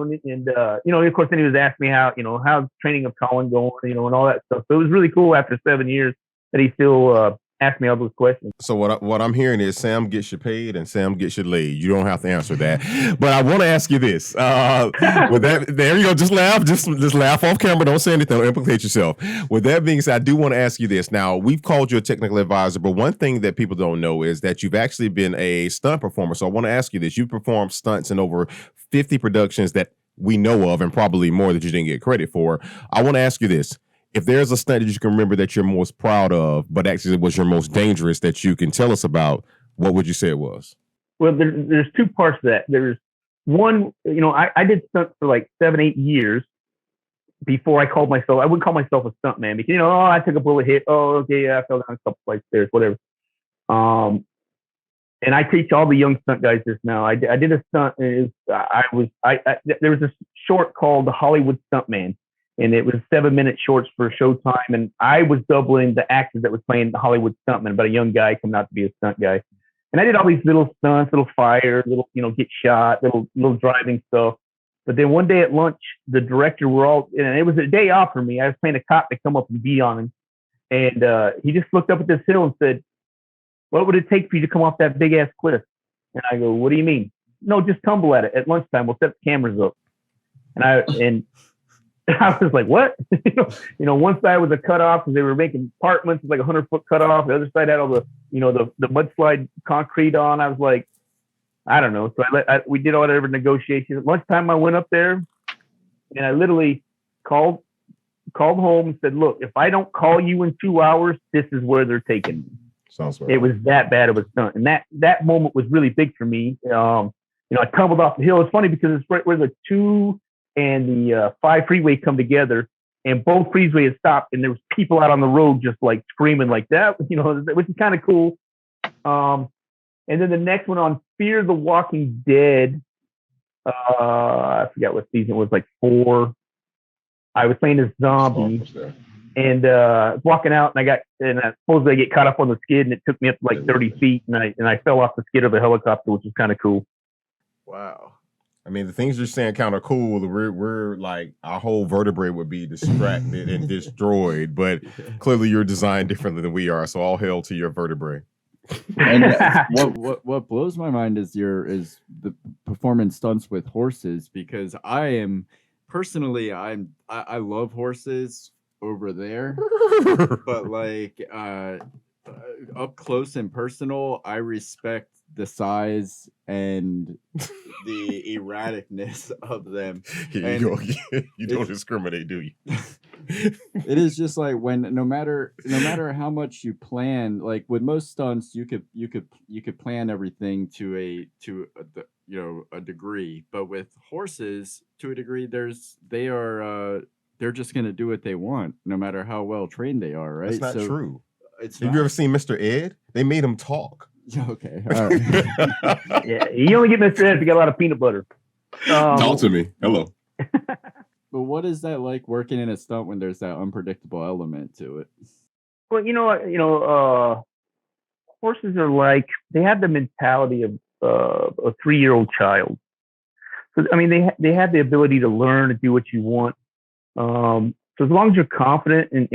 Speaker 2: of course, then he was asking me how, how's training of Colin going, and all that stuff. So it was really cool after 7 years that he still ask me all those questions.
Speaker 3: So what I'm hearing is Sam gets you paid and Sam gets you laid. You don't have to answer that, but I want to ask you this. With that, there you go. Just laugh. Just laugh off camera. Don't say anything. Don't implicate yourself. With that being said, I do want to ask you this. Now, we've called you a technical advisor, but one thing that people don't know is that you've actually been a stunt performer. So I want to ask you this. You performed stunts in over 50 productions that we know of, and probably more that you didn't get credit for. I want to ask you this. If there's a stunt that you can remember that you're most proud of, but actually was your most dangerous that you can tell us about, what would you say it was?
Speaker 2: Well, there's two parts to that. There's one, I did stunts for like 7-8 years before I wouldn't call myself a stunt man because, I took a bullet hit. Oh, okay, yeah, I fell down a couple flights of stairs, whatever. And I teach all the young stunt guys this now. I did a stunt. And there was a short called The Hollywood Stuntman. And it was 7-minute shorts for Showtime. And I was doubling the actors that was playing the Hollywood stuntman, about a young guy coming out to be a stunt guy. And I did all these little stunts, little fire, little, get shot, little driving stuff. But then one day at lunch, the director and it was a day off for me. I was playing a cop to come up and beat on him. And he just looked up at this hill and said, what would it take for you to come off that big ass cliff? And I go, what do you mean? No, just tumble at it at lunchtime. We'll set the cameras up. And I was like, what? One side was a cutoff because they were making apartments, like 100-foot cutoff. The other side had all the mudslide concrete on. I was like, I don't know. So we did all whatever negotiations. At lunchtime, I went up there and I literally called home and said, look, if I don't call you in 2 hours, this is where they're taking me.
Speaker 3: Sounds right.
Speaker 2: It was that bad of a stunt. And that moment was really big for me. I tumbled off the hill. It's funny because it's right where the 2 and the 5 freeway come together, and both freeways stopped, and there was people out on the road just like screaming like that, which is kind of cool. And then the next one on Fear the Walking Dead, I forgot what season it was, like 4. I was playing this zombie and walking out, and I supposedly I get caught up on the skid, and it took me up like 30 feet, and I fell off the skid of a helicopter, which is kind of cool.
Speaker 3: Wow. I mean, the things you're saying kind of cool. We're like, our whole vertebrae would be distracted and destroyed, but clearly you're designed differently than we are. So all hail to your vertebrae.
Speaker 1: And what blows my mind is the performance stunts with horses, because I love horses over there, but like up close and personal, I respect the size and the erraticness of them.
Speaker 3: Here you go. You don't discriminate, do you?
Speaker 1: It is just like when no matter how much you plan, like with most stunts, you could plan everything to a degree, but with horses, to a degree, they're just gonna do what they want, no matter how well trained they are, right?
Speaker 3: That's not true.
Speaker 1: Have
Speaker 3: you ever seen Mr. Ed? They made him talk.
Speaker 1: Okay. All right.
Speaker 2: Yeah, you only get Mr. Ed if you got a lot of peanut butter.
Speaker 4: Talk to me. Hello.
Speaker 1: But what is that like working in a stunt when there's that unpredictable element to it?
Speaker 2: Well, horses are like, they have the mentality of a 3-year-old child. So I mean, they have the ability to learn to do what you want. So as long as you're confident and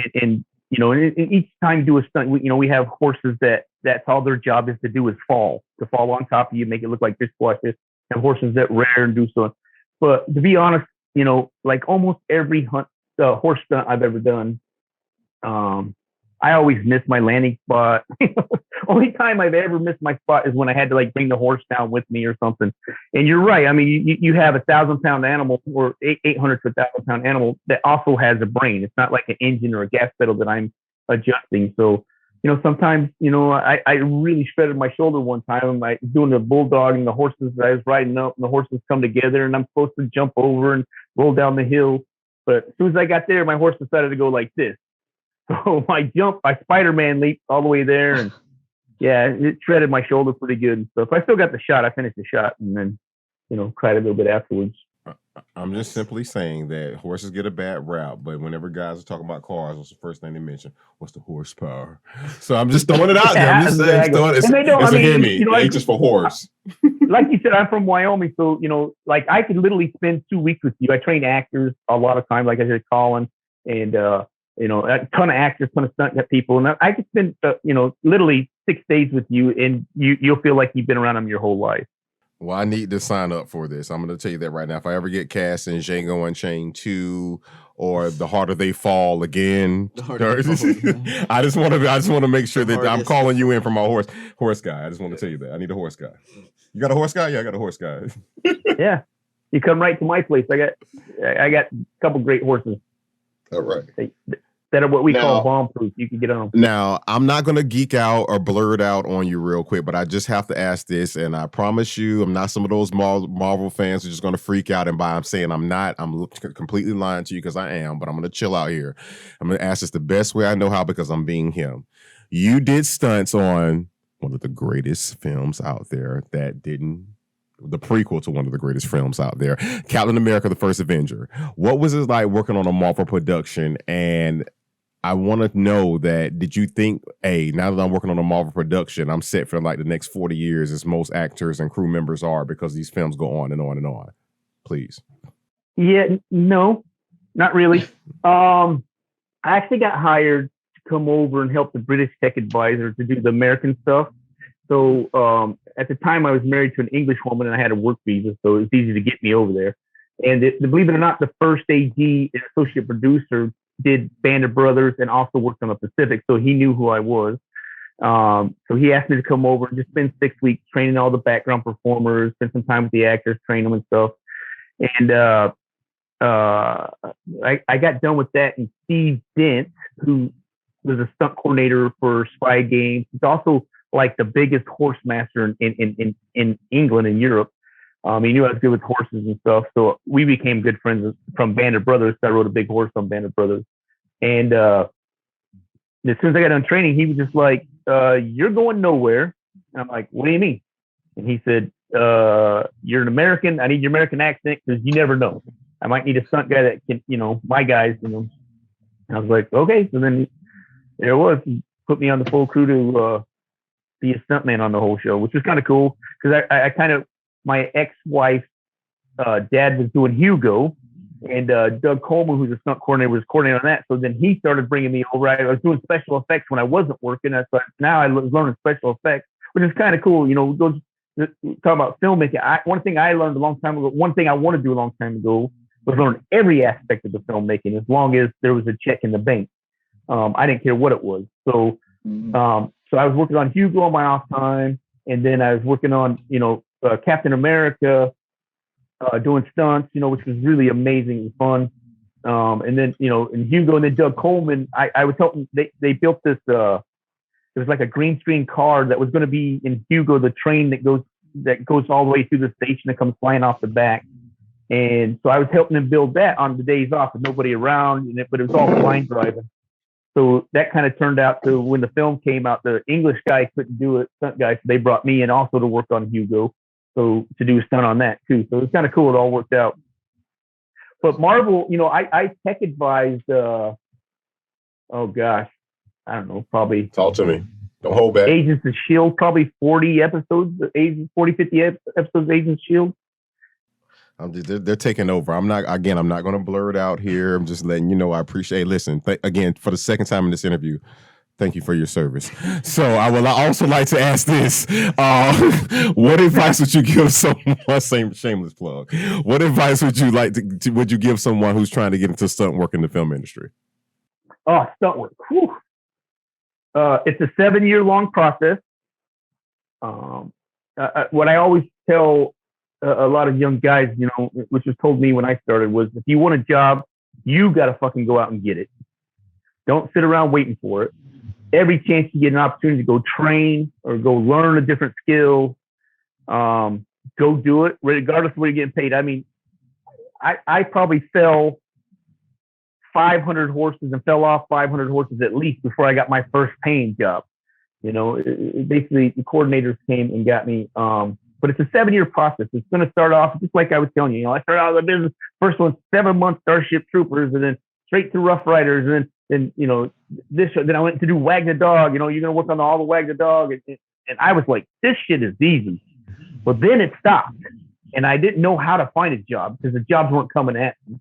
Speaker 2: each time you do a stunt, we have horses that's all their job is to do is fall on top of you, make it look like dishwasher, and horses that rear and do so. But to be honest, like almost every horse stunt I've ever done, I always miss my landing spot. Only time I've ever missed my spot is when I had to like bring the horse down with me or something. And you're right. I mean, you have a 1,000-pound animal or 800 to 1,000-pound animal that also has a brain. It's not like an engine or a gas pedal that I'm adjusting. So, sometimes, I really shredded my shoulder one time. I was doing the bulldog and the horses that I was riding up, and the horses come together, and I'm supposed to jump over and roll down the hill. But as soon as I got there, my horse decided to go like this. So I Spider-Man leaped all the way there, and yeah, it shredded my shoulder pretty good. So if I still got the shot, I finished the shot and then, cried a little bit afterwards.
Speaker 3: I'm just simply saying that horses get a bad rap, but whenever guys are talking about cars, what's the first thing they mention? What's the horsepower? So I'm just throwing it out there. I'm just saying,
Speaker 4: H is for horse.
Speaker 2: Like you said, I'm from Wyoming, so like I could literally spend 2 weeks with you. I train actors a lot of time, like I said, Colin, and a ton of actors, ton of stunt people, and I could spend literally 6 days with you, and you'll feel like you've been around them your whole life.
Speaker 3: Well, I need to sign up for this. I'm going to tell you that right now. If I ever get cast in Django Unchained 2 or The Harder They Fall again, I just want to make sure that I'm calling you in for my horse guy. I just want to tell you that. I need a horse guy. You got a horse guy? Yeah, I got a horse guy.
Speaker 2: Yeah. You come right to my place. I got a couple great horses.
Speaker 4: All right.
Speaker 2: That are what we call bomb-proof. You can get on them.
Speaker 3: Now, I'm not going to geek out or blurt out on you real quick, but I just have to ask this, and I promise you, I'm not some of those Marvel fans who are just going to freak out. And I'm saying I'm not. I'm completely lying to you because I am, but I'm going to chill out here. I'm going to ask this the best way I know how because I'm being him. You did stunts on one of the greatest films out there the prequel to one of the greatest films out there, Captain America, the First Avenger. What was it like working on a Marvel production? And I want to know that, did you think, hey, now that I'm working on a Marvel production, I'm set for like the next 40 years as most actors and crew members are because these films go on and on and on? Please.
Speaker 2: Yeah, no, not really. I actually got hired to come over and help the British tech advisor to do the American stuff. So at the time, I was married to an English woman, and I had a work visa, so it was easy to get me over there. And believe it or not, the first AD and associate producer did Band of Brothers and also worked on the Pacific, so he knew who I was. So he asked me to come over and just spend 6 weeks training all the background performers, spend some time with the actors, train them and stuff. And I got done with that, and Steve Dent, who was a stunt coordinator for Spy Games, he's also like the biggest horse master in England and Europe. He knew I was good with horses and stuff, so we became good friends from Band of Brothers. I rode a big horse on Band of Brothers, and as soon as I got done training, he was just like, "You're going nowhere." And I'm like, "What do you mean?" And he said, "You're an American. I need your American accent because you never know. I might need a stunt guy that can, my guys, And I was like, "Okay." So then there it was. He put me on the full crew to be a stuntman on the whole show, which was kind of cool because I kind of, my ex-wife dad was doing Hugo, and Doug Coleman, who's a stunt coordinator, was coordinating on that. So then he started bringing me over. I was doing special effects when I wasn't working. So now I was learning special effects, which is kind of cool. Those talk about filmmaking. One thing I learned a long time ago, one thing I want to do a long time ago was learn every aspect of the filmmaking as long as there was a check in the bank. I didn't care what it was. So I was working on Hugo on my off time, and then I was working on, Captain America, doing stunts, which was really amazing and fun. And then, in Hugo and then Doug Coleman, I was helping, they built this, it was like a green screen car that was going to be in Hugo, the train that goes all the way through the station that comes flying off the back. And so I was helping them build that on the days off with nobody around, but it was all blind driving. So that kind of turned out to, when the film came out, the English guy couldn't do it, stunt guy, so they brought me in also to work on Hugo, so to do a stunt on that too. So it was kind of cool. It all worked out. But Marvel, I tech advised, oh gosh, I don't know, probably.
Speaker 3: Talk to me. Don't hold back.
Speaker 2: Agents of S.H.I.E.L.D., probably 50 episodes of Agents of S.H.I.E.L.D.
Speaker 3: They're taking over. I'm not going to blur it out here. I'm just letting you know I appreciate. Listen, again, for the second time in this interview, thank you for your service. So I would also like to ask this: what advice would you give someone? Shameless plug. What advice would you like to would you give someone who's trying to get into stunt work in the film industry?
Speaker 2: Oh, stunt work. Whew. It's a 7-year-long process. What I always tell a lot of young guys, which was told me when I started, was if you want a job, you got to fucking go out and get it. Don't sit around waiting for it. Every chance you get an opportunity to go train or go learn a different skill, go do it, regardless of what you're getting paid. I mean, I probably fell 500 horses and fell off 500 horses at least before I got my first paying job. Basically the coordinators came and got me. But it's a 7-year process. It's going to start off just like I was telling you. I started out in the business. First one, 7 months Starship Troopers, and then straight to Rough Riders, and then then I went to do Wag the Dog. You're going to work on all the Wag the Dog, and I was like, this shit is easy. But then it stopped, and I didn't know how to find a job because the jobs weren't coming at me.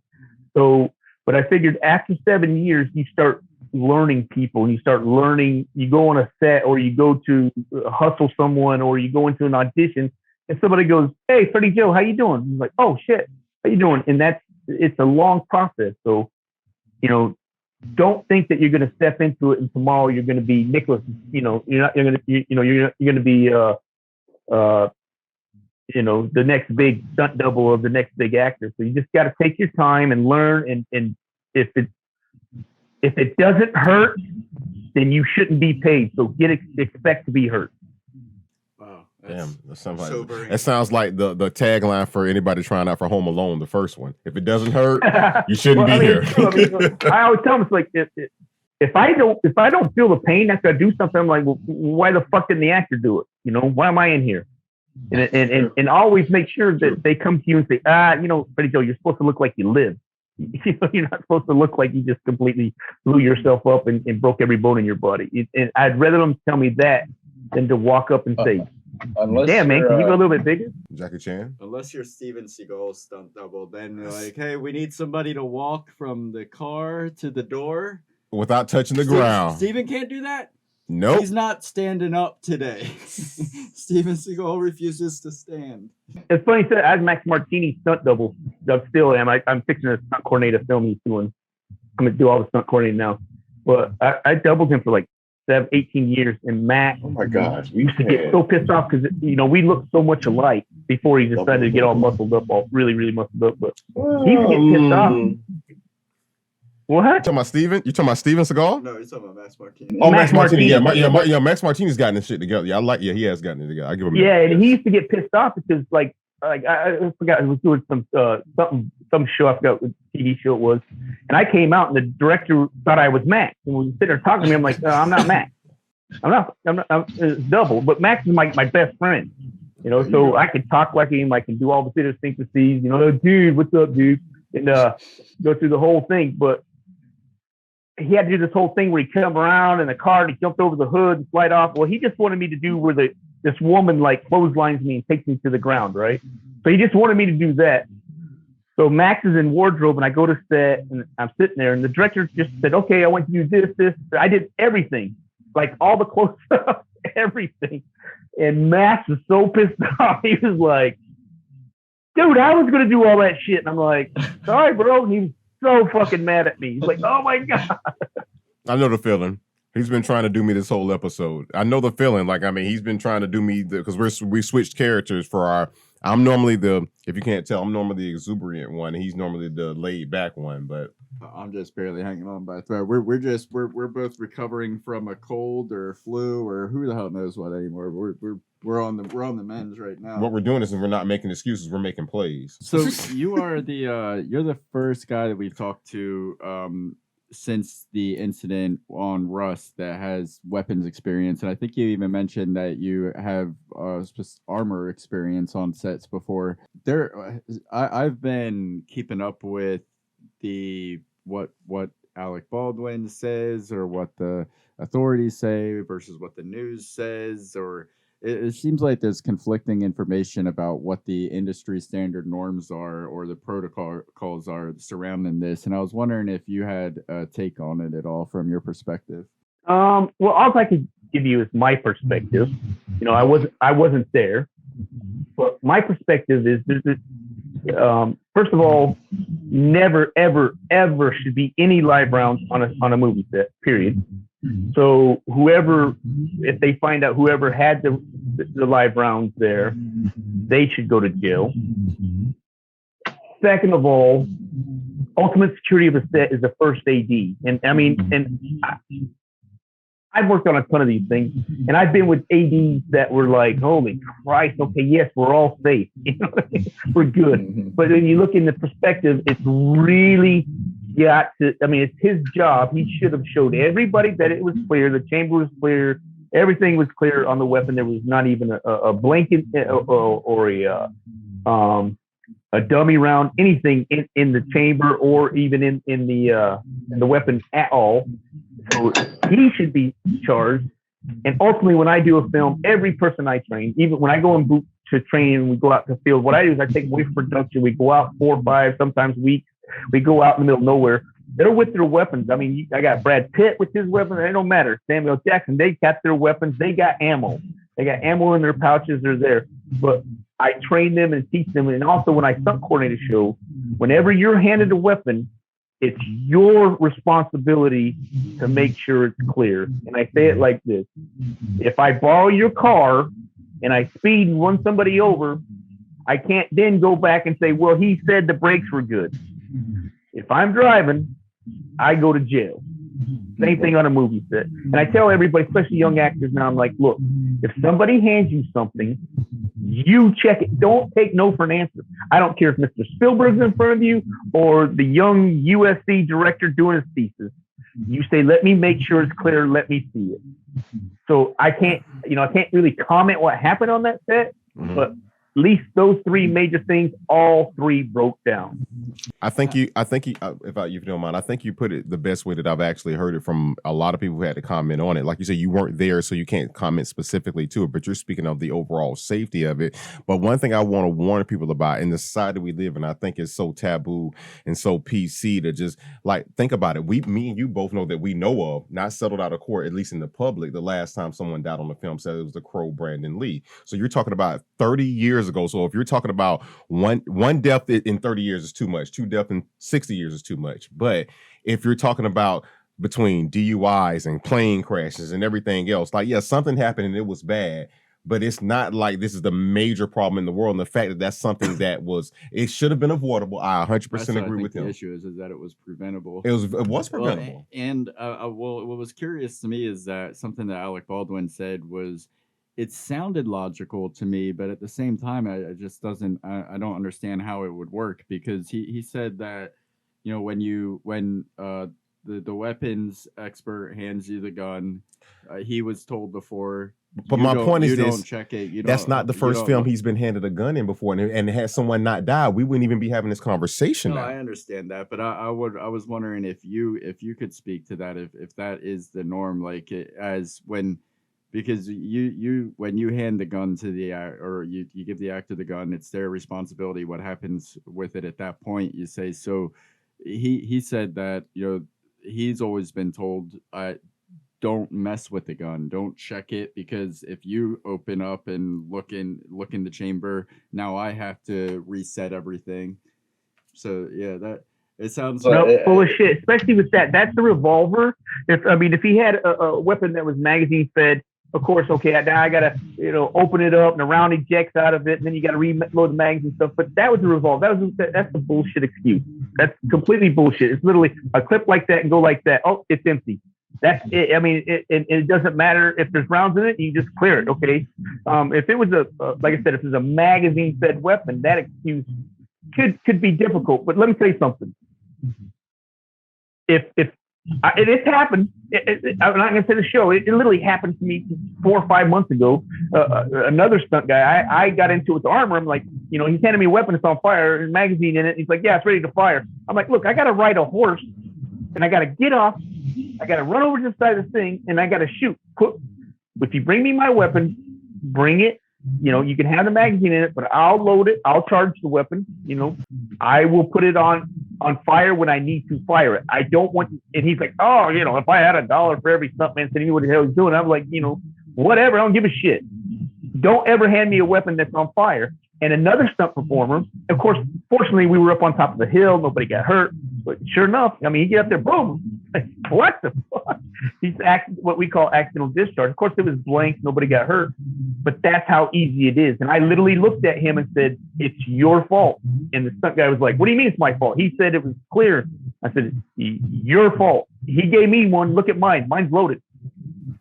Speaker 2: So, but I figured after 7 years, you start learning people, and you start learning. You go on a set, or you go to hustle someone, or you go into an audition. And somebody goes, "Hey, Freddie Joe, how you doing?" I'm like, "Oh shit, how you doing?" And it's a long process. So, don't think that you're going to step into it and tomorrow you're going to be Nicholas. You're going to be the next big stunt double of the next big actor. So you just got to take your time and learn. And if it doesn't hurt, then you shouldn't be paid. So expect to be hurt.
Speaker 3: Damn, that sounds like the tagline for anybody trying out for Home Alone, the first one. If it doesn't hurt, you shouldn't be here.
Speaker 2: I always tell them, it's like if I don't feel the pain after I do something, I'm like, well, why the fuck didn't the actor do it? Why am I in here? And always make sure that they come to you and say, Freddie Joe, you're supposed to look like you live. You're not supposed to look like you just completely blew yourself up and broke every bone in your body. And I'd rather them tell me that than to walk up and say, damn, man, can you go a little bit bigger?
Speaker 3: Jackie Chan?
Speaker 1: Unless you're Steven Seagal's stunt double, then you're like, hey, we need somebody to walk from the car to the door.
Speaker 3: Without touching the ground.
Speaker 1: Steven can't do that?
Speaker 3: Nope.
Speaker 1: He's not standing up today. Steven Seagal refuses to stand.
Speaker 2: It's funny, so as Max Martini stunt double, I still am. I'm fixing a stunt coordinator film he's doing. I'm going to do all the stunt coordinating now. But I doubled him for like 18 years. And Max,
Speaker 4: Oh my gosh. We
Speaker 2: used to get so pissed off because, we looked so much alike before he decided to get all muscled up, all really, really muscled up. But he used to get pissed off. What?
Speaker 3: You talking about Steven? You talking about Steven Seagal?
Speaker 1: No, you're talking about Max Martini.
Speaker 3: Oh, Max Martini. Yeah, Max Martini's gotten this shit together. Yeah, he has gotten it together. I give him that.
Speaker 2: And he used to get pissed off because I forgot, he was doing some show, I forgot what TV show it was. And I came out and the director thought I was Max. And when we sit there talking to me, I'm like, I'm not Max. I'm double, but Max is my best friend. So I can talk like him, I can do all the idiosyncrasies, dude, what's up, dude? And go through the whole thing. But he had to do this whole thing where he come around in the car and he jumped over the hood and slide off. Well, he just wanted me to do where this woman like clotheslines me and takes me to the ground, right? So he just wanted me to do that. So Max is in wardrobe and I go to set and I'm sitting there and the director just said, okay, I want you to do this. I did everything, like all the close up, everything. And Max was so pissed off. He was like, dude, I was going to do all that shit. And I'm like, sorry, bro. And he was so fucking mad at me. He's like, oh my God.
Speaker 3: I know the feeling. He's been trying to do me this whole episode. I know the feeling. He's been trying to do me because we switched characters for I'm normally if you can't tell, I'm normally the exuberant one. And he's normally the laid back one, but
Speaker 1: I'm just barely hanging on by a thread. We're both recovering from a cold or a flu or who the hell knows what anymore. We're on the mends right now.
Speaker 3: What we're doing is we're not making excuses. We're making plays.
Speaker 1: So you are you're the first guy that we've talked to since the incident on Rust that has weapons experience, and I think you even mentioned that you have armor experience on sets before. I've been keeping up with what Alec Baldwin says or what the authorities say versus what the news says, or it seems like there's conflicting information about what the industry standard norms are or the protocols are surrounding this. And I was wondering if you had a take on it at all from your perspective.
Speaker 2: Well, all I could give you is my perspective. I wasn't there, but my perspective is first of all, never, ever, ever should be any live rounds on a movie set, period. So if they find out whoever had the live rounds there, they should go to jail. Second of all, ultimate security of a set is the first AD. And I've worked on a ton of these things, and I've been with ADs that were like, holy Christ, okay, yes, we're all safe. We're good. But when you look in the perspective, it's really got to, it's his job. He should have showed everybody that it was clear, the chamber was clear, everything was clear on the weapon. There was not even a blanket or a dummy round, anything in the chamber or even in the weapon at all. So he should be charged. And ultimately, when I do a film, every person I train, even when I go in boot to train and we go out to the field, what I do is I take them away from production. We go out 4 or 5, sometimes weeks. We go out in the middle of nowhere. They're with their weapons. I got Brad Pitt with his weapons. It don't matter. Samuel Jackson, they got their weapons. They got ammo. They got ammo in their pouches. They're there. But I train them and teach them. And also when I stunt coordinate a show, whenever you're handed a weapon, it's your responsibility to make sure it's clear. And I say it like this. If I borrow your car and I speed and run somebody over, I can't then go back and say, well, he said the brakes were good. If I'm driving, I go to jail. Same thing on a movie set. And I tell everybody, especially young actors now, I'm like, look, if somebody hands you something, you check it. Don't take no for an answer. I don't care if Mr. Spielberg's in front of you or the young USC director doing his thesis. You say, let me make sure it's clear. Let me see it. So I can't really comment what happened on that set, but least those three major things, all three broke down.
Speaker 3: I think you, if you don't mind, I think you put it the best way that I've actually heard it from a lot of people who had to comment on it. Like you said, you weren't there, so you can't comment specifically to it, but you're speaking of the overall safety of it. But one thing I want to warn people about in the society we live in, I think is so taboo and so PC to just like think about it. Me and you both know that we know of, not settled out of court, at least in the public, the last time someone died on the film said it was the Crow Brandon Lee. So you're talking about 30 years ago. So if you're talking about one death in 30 years is too much, two deaths in 60 years is too much. But if you're talking about between DUIs and plane crashes and everything else, like, yeah, something happened and it was bad, but it's not like this is the major problem in the world. And the fact that that's something that it should have been avoidable. I 100% agree with him.
Speaker 1: The issue is that it was preventable.
Speaker 3: It was preventable.
Speaker 1: Well, and what was curious to me is that something that Alec Baldwin said was, it sounded logical to me, but at the same time, I don't understand how it would work, because he said that, you know, when the weapons expert hands you the gun, he was told before.
Speaker 3: But my point is this:
Speaker 1: don't check it.
Speaker 3: That's not the first film he's been handed a gun in before, and had someone not die, we wouldn't even be having this conversation.
Speaker 1: No,
Speaker 3: now.
Speaker 1: I understand that, but I was wondering if you could speak to that, if that is the norm, like as when. Because you when you hand the gun to the or you give the actor the gun, it's their responsibility. What happens with it at that point, you say. So he said that, you know, he's always been told, don't mess with the gun, don't check it, because if you open up and look in the like now I have to reset everything. So yeah, that. It sounds
Speaker 2: full of shit, especially with that. That's the revolver. If he had a weapon that was magazine fed, of course, okay, now I gotta, open it up and a round ejects out of it, and then you gotta reload the magazine stuff. But that was the revolver. That's the bullshit excuse. That's completely bullshit. It's literally a clip like that and go like that. Oh, it's empty. That's it. I mean, it doesn't matter if there's rounds in it. You just clear it. Okay. If it was like I said, if it's a magazine fed weapon, that excuse could be difficult. But let me tell you something. If it happened, I'm not going to say the show. It literally happened to me 4 or 5 months ago. Another stunt guy, I got into it with the armor. I'm like, he's handing me a weapon. It's on fire. There's a magazine in it. He's like, yeah, it's ready to fire. I'm like, look, I got to ride a horse, and I got to get off. I got to run over to the side of the thing, and I got to shoot. If you bring me my weapon, bring it. You can have the magazine in it, but I'll load it. I'll charge the weapon. I will put it on fire when I need to fire it. I don't want. And he's like, oh, if I had $1 for every stuntman saying what the hell he's doing, I'm like, whatever. I don't give a shit. Don't ever hand me a weapon that's on fire. And another stunt performer, of course, fortunately, we were up on top of the hill. Nobody got hurt. But sure enough, he get up there, boom. What the fuck? He's what we call accidental discharge. Of course, it was blank. Nobody got hurt. But that's how easy it is. And I literally looked at him and said, it's your fault. And the stunt guy was like, what do you mean it's my fault? He said it was clear. I said, your fault. He gave me one. Look at mine. Mine's loaded.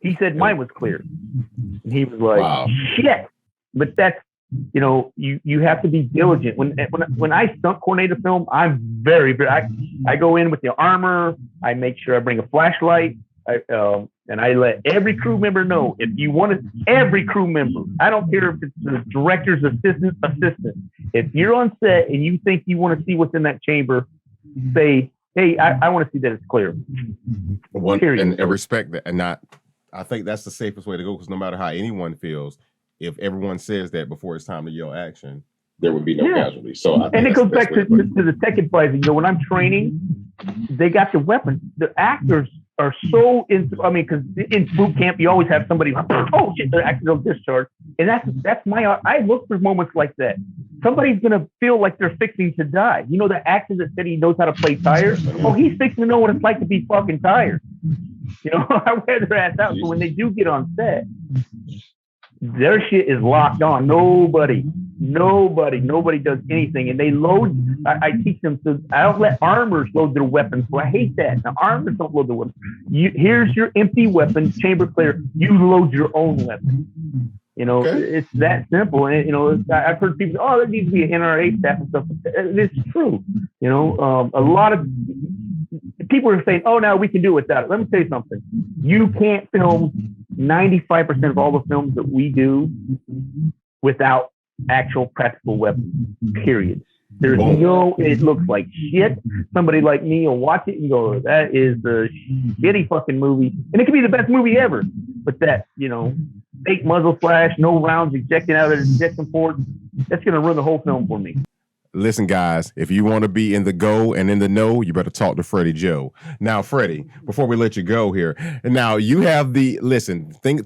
Speaker 2: He said mine was clear. And he was like, wow. Shit. But that's, you have to be diligent. When I stunt coordinate a film, I'm very, very, I go in with the armor. I make sure I bring a flashlight. And I let every crew member know, if you want to, every crew member, I don't care if it's the director's assistant. If you're on set and you think you want to see what's in that chamber, say, hey, I want to see that it's clear.
Speaker 3: And respect that. And I think that's the safest way to go, because no matter how anyone feels, if everyone says that before it's time to yell action,
Speaker 4: there would be no casualties. So
Speaker 2: and it goes back to the tech advisor. When I'm training, they got the weapons. The actors are so into. Because in boot camp, you always have somebody. Oh shit! They're accidental discharge, and that's my. I look for moments like that. Somebody's gonna feel like they're fixing to die. The actor that said he knows how to play tires. Oh, he's fixing to know what it's like to be fucking tired. I wear their ass out. So when they do get on set, their shit is locked on. Nobody does anything. And they load, I teach them to, I don't let armors load their weapons. So I hate that. Now, armors don't load their weapons. Here's your empty weapon, chamber clear. You load your own weapon. It's that simple. And, I've heard people say, oh, there needs to be an NRA staff and stuff. It's true. A lot of people are saying, oh, now we can do it without it. Let me tell you something. You can't film 95% of all the films that we do without actual practical weapons, period. There's no, it looks like shit. Somebody like me will watch it and go, that is the shitty fucking movie. And it could be the best movie ever. But that, fake muzzle flash, no rounds ejecting out of the ejection port, that's going to ruin the whole film for me.
Speaker 3: Listen, guys, if you want to be in the go and in the know, you better talk to Freddie Joe. Now, Freddie, before we let you go here, now you have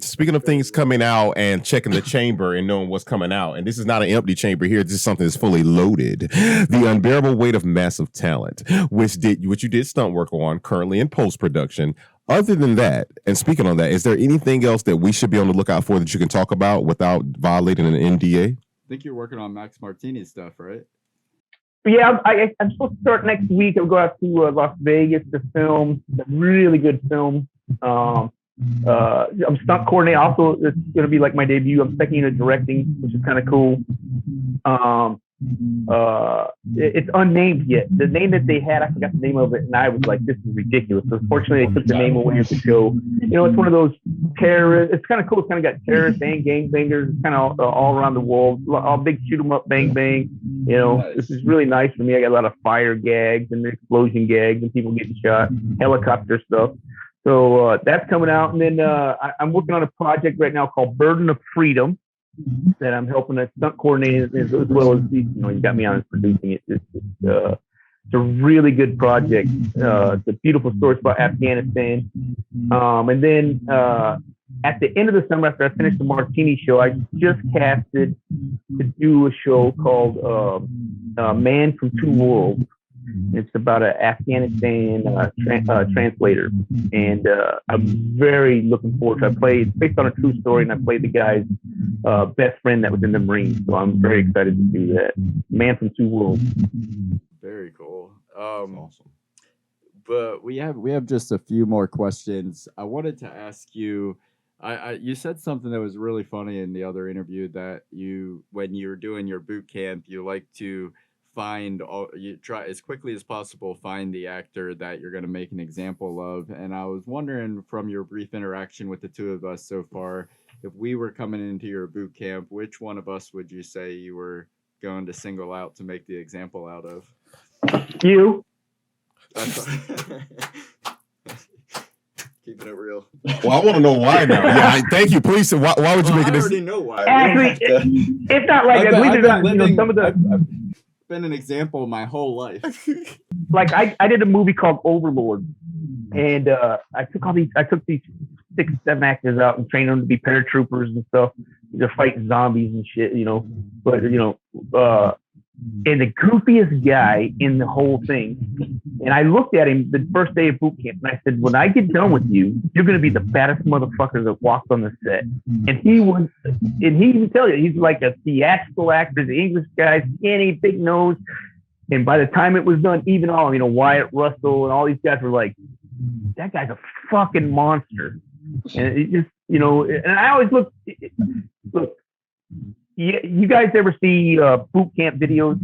Speaker 3: speaking of things coming out and checking the chamber and knowing what's coming out, and this is not an empty chamber here, this is something that's fully loaded. The Unbearable Weight of Massive Talent, which you did stunt work on, currently in post-production. Other than that, and speaking on that, is there anything else that we should be on the lookout for that you can talk about without violating an NDA?
Speaker 1: I think you're working on Max Martini's stuff, right?
Speaker 2: Yeah, I'm supposed to start next week. I'll go out to Las Vegas to film a really good film. I'm stunt coordinator. Also, it's going to be like my debut. I'm second unit directing, which is kind of cool. It's unnamed yet. The name that they had, I forgot the name of it, and I was like, this is ridiculous. So fortunately, they took the name away of the show. It's one of those terrorists. It's kind of cool. It's kind of got terrorists and gangbangers. It's kind of all around the world. All big shoot 'em up, bang bang.
Speaker 1: Nice.
Speaker 2: This is really nice for me. I got a lot of fire gags and explosion gags and people getting shot, helicopter stuff. So that's coming out, and then I'm working on a project right now called Burden of Freedom that I'm helping a stunt coordinator as well as you got me on as producing it. It's a really good project. It's a beautiful story about Afghanistan. And then at the end of the summer, after I finished the Martini show, I just casted to do a show called Man from Two Worlds. It's about an Afghanistan translator, and I'm very looking forward to it. It's based on a true story, and I played the guy's best friend that was in the Marines, so I'm very excited to do that. Man from Two Worlds.
Speaker 1: Very cool.
Speaker 3: Awesome.
Speaker 1: But we have just a few more questions. I wanted to ask you. You said something that was really funny in the other interview, that when you're doing your boot camp, you like to you try as quickly as possible find the actor that you're going to make an example of. And I was wondering, from your brief interaction with the two of us so far, if we were coming into your boot camp, which one of us would you say you were going to single out to make the example out of?
Speaker 2: You.
Speaker 1: Keeping it real.
Speaker 3: Well, I want to know why now. Yeah, thank you. Please, why would you make it?
Speaker 1: I already know why.
Speaker 2: Actually, it's not like I believe it. Some of the.
Speaker 1: I've been an example my whole life.
Speaker 2: Like I did a movie called Overlord, and I took these 6-7 actors out and trained them to be paratroopers and stuff. They're fighting zombies and shit, But and the goofiest guy in the whole thing. And I looked at him the first day of boot camp, and I said, when I get done with you, you're going to be the baddest motherfucker that walked on the set. And he even tell you, he's like a theatrical actor, the English guy, skinny, big nose. And by the time it was done, even all, Wyatt Russell and all these guys were like, that guy's a fucking monster. And it just, and I always look, you guys ever see boot camp videos?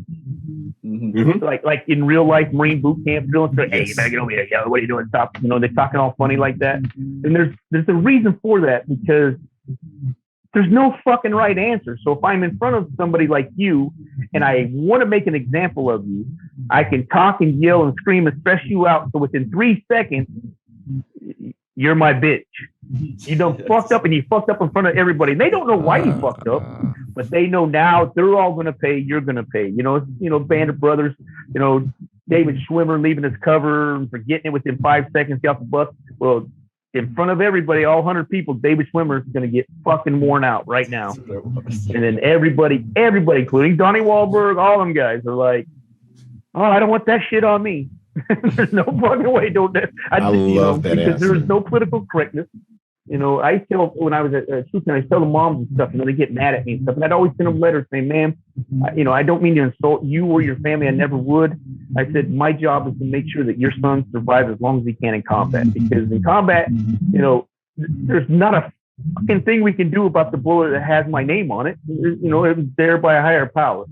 Speaker 1: Mm-hmm.
Speaker 2: Like in real life Marine boot camp drilling? So, hey, you better get over here. Yo, what are you doing? Stop. They're talking all funny like that. And there's a reason for that, because there's no fucking right answer. So if I'm in front of somebody like you and I want to make an example of you, I can talk and yell and scream and stress you out. So within 3 seconds, you're my bitch. You done fucked up, and you fucked up in front of everybody. They don't know why you fucked up, but they know now they're all going to pay. You're going to pay. Band of Brothers, David Schwimmer leaving his cover and forgetting it within 5 seconds, get off the bus. Well, in front of everybody, all 100 people, David Schwimmer is going to get fucking worn out right now. And then everybody, including Donnie Wahlberg, all them guys are like, oh, I don't want that shit on me. There's no fucking way. I love that because answer. There's no political correctness. I tell, when I was at shooting, I tell the moms and stuff, they get mad at me and stuff. And I'd always send them letters saying, ma'am, I don't mean to insult you or your family. I never would. I said, my job is to make sure that your son survives as long as he can in combat. Because in combat, there's not a fucking thing we can do about the bullet that has my name on it. It was there by a higher power.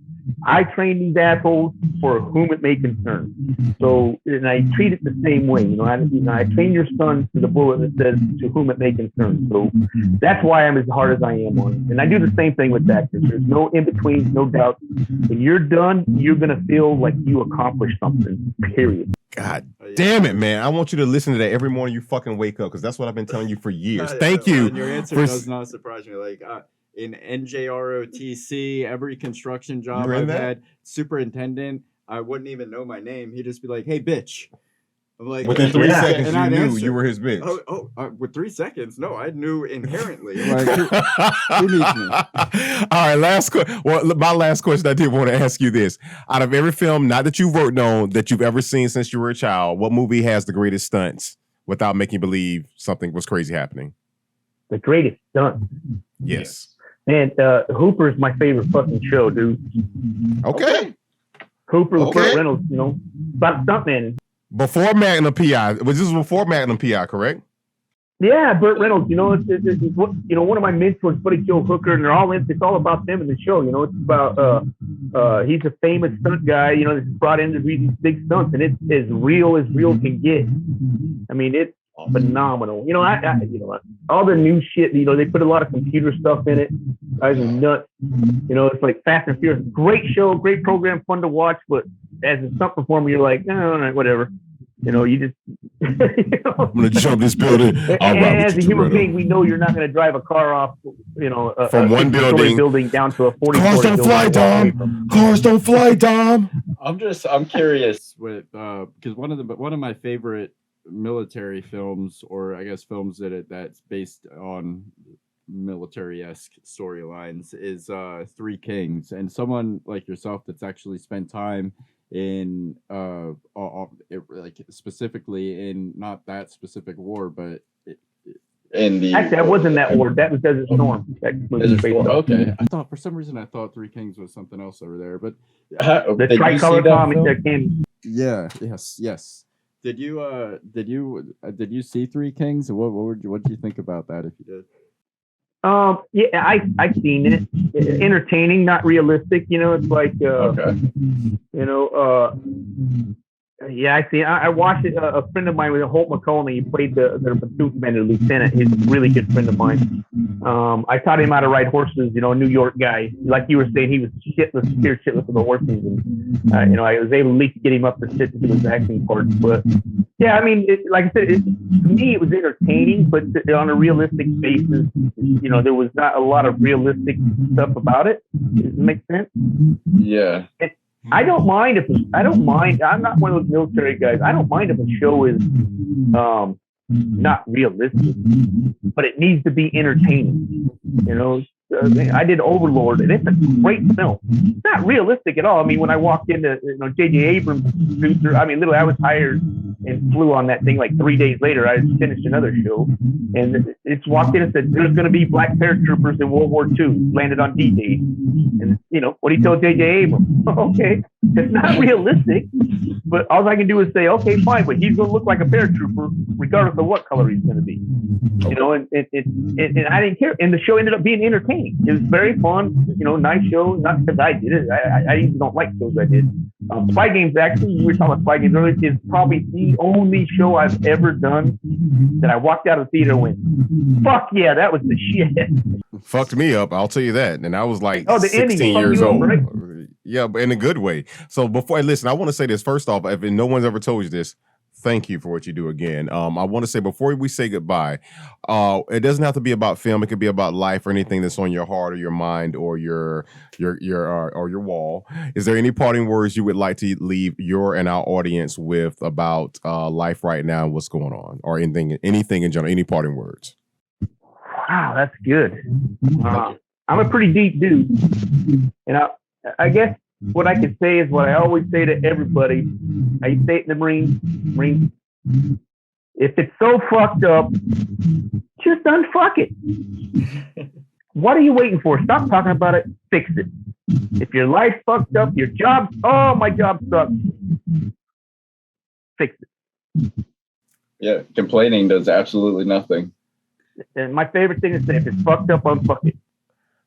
Speaker 2: I train these assholes for whom it may concern. So, and I treat it the same way. I train your son to the bullet that says to whom it may concern. So that's why I'm as hard as I am on it. And I do the same thing with actors. There's no in between, no doubt. When you're done, you're gonna feel like you accomplished something. Period.
Speaker 3: God damn it, man. I want you to listen to that every morning you fucking wake up, because that's what I've been telling you for years. Thank you.
Speaker 1: And your answer does not surprise me. Like in NJROTC, every construction job I've had, superintendent, I wouldn't even know my name. He'd just be like, "Hey, bitch." I'm like,
Speaker 3: within 3 seconds,
Speaker 1: and
Speaker 3: you
Speaker 1: I'd
Speaker 3: knew
Speaker 1: answer.
Speaker 3: you were his bitch.
Speaker 1: With 3 seconds? No, I knew inherently. Like, who needs me?
Speaker 3: All right, last question. Well, my last question, I did want to ask you this. Out of every film, not that you've worked on, that you've ever seen since you were a child, what movie has the greatest stunts without making you believe something was crazy happening?
Speaker 2: The greatest stunt.
Speaker 3: Yes.
Speaker 2: And Hooper is my favorite fucking show, dude.
Speaker 3: Okay.
Speaker 2: Hooper with Burt Reynolds, about stuntman.
Speaker 3: Before Magnum PI, this was before Magnum PI, correct?
Speaker 2: Yeah, Burt Reynolds. It's one of my mentors, Freddie Joe Hooker, and it's all about them in the show. It's about he's a famous stunt guy. That's brought in to do these big stunts, and it's as real can get. I mean, it's phenomenal. All the new shit. They put a lot of computer stuff in it. Guys are nuts. It's like Fast and Furious. Great show, great program, fun to watch. But as a stunt performer, you're like, no, whatever. You just.
Speaker 3: I'm gonna jump this building.
Speaker 2: And as a human being, we know you're not going to drive a car off,
Speaker 3: from one building
Speaker 2: down to a 40.
Speaker 3: Cars don't fly, Dom. Cars don't fly, Dom.
Speaker 5: I'm curious
Speaker 1: with because one of my favorite military films, or I guess films that's based on military-esque storylines, is Three Kings, and someone like yourself that's actually spent time in like specifically in not that specific war, but
Speaker 2: actually that wasn't that war. That was Desert Storm.
Speaker 5: Okay.
Speaker 1: I thought for some reason Three Kings was something else over there, but
Speaker 2: the tricolor comic that came.
Speaker 1: Yeah. Yes. Did you see Three Kings? What did you think about that? If you did.
Speaker 2: Yeah, I've seen it. Entertaining, not realistic. It's like, yeah, I see. I watched it. A friend of mine with Holt McConaughey, he played their platoon commander, lieutenant. He's a really good friend of mine. I taught him how to ride horses. A New York guy, like you were saying, he was scared shitless of the horses, and I was able to at least get him up to sit to do his acting parts. But yeah, I mean, like I said, to me it was entertaining, but on a realistic basis, there was not a lot of realistic stuff about it. Does it make sense?
Speaker 5: Yeah.
Speaker 2: I don't mind. I'm not one of those military guys. I don't mind if a show is not realistic, but it needs to be entertaining. I did Overlord, and it's a great film. It's not realistic at all. I mean, when I walked into J.J. Abrams' producer, I mean, literally, I was hired and flew on that thing like 3 days later. I finished another show, and it's walked in and said, "There's going to be black paratroopers in World War II, landed on D-Day." And what do you tell J.J. Abrams? Okay, it's not realistic, but all I can do is say, okay, fine, but he's going to look like a paratrooper regardless of what color he's going to be. And I didn't care, and the show ended up being entertaining. It was very fun, nice show. Not because I did it. I even don't like shows I did. Spy Games, actually, you were talking about Spy Games earlier, is probably the only show I've ever done that I walked out of the theater and went, fuck yeah, that was the shit.
Speaker 3: Fucked me up, I'll tell you that. And I was like
Speaker 2: the
Speaker 3: 16 years
Speaker 2: ending,
Speaker 3: old.
Speaker 2: right?
Speaker 3: Yeah, but in a good way. So before I listen, I want to say this first off. If no one's ever told you this, thank you for what you do again. I want to say before we say goodbye, it doesn't have to be about film. It could be about life or anything that's on your heart or your mind or your wall. Is there any parting words you would like to leave your and our audience with about life right now and what's going on, or anything in general? Any parting words?
Speaker 2: Wow, that's good. I'm a pretty deep dude, and I guess what I can say is what I always say to everybody. I say it in the Marines. If it's so fucked up, just unfuck it. What are you waiting for? Stop talking about it. Fix it. If your life's fucked up, your job, my job sucks. Fix it.
Speaker 5: Yeah, complaining does absolutely nothing.
Speaker 2: And my favorite thing is to say, if it's fucked up, unfuck it.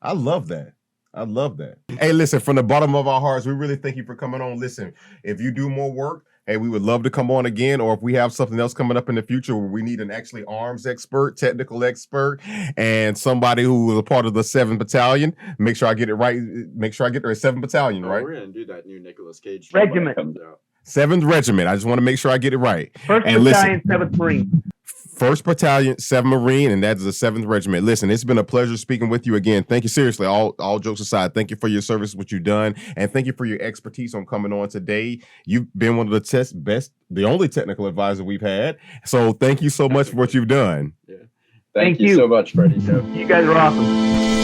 Speaker 3: I love that. I love that. Hey, listen, from the bottom of our hearts, we really thank you for coming on. Listen, if you do more work, hey, we would love to come on again, or if we have something else coming up in the future where we need an actually arms expert, technical expert, and somebody who was a part of the 7th Battalion, make sure I get it right. Make sure I get there. 7th Battalion, right?
Speaker 6: We're gonna do that new Nicolas Cage
Speaker 2: Regiment.
Speaker 6: when it comes out.
Speaker 3: 7th Regiment. I just want to make sure I get it right.
Speaker 2: 1st
Speaker 3: And
Speaker 2: Battalion, 7th Marine.
Speaker 3: 1st Battalion, 7th Marine, and that is the 7th Regiment. Listen, it's been a pleasure speaking with you again. Thank you, seriously, all jokes aside. Thank you for your service, what you've done, and thank you for your expertise on coming on today. You've been one of the only technical advisor we've had. So thank you so much for what you've done.
Speaker 5: Thank you so much, Freddie Joe.
Speaker 2: You guys are awesome.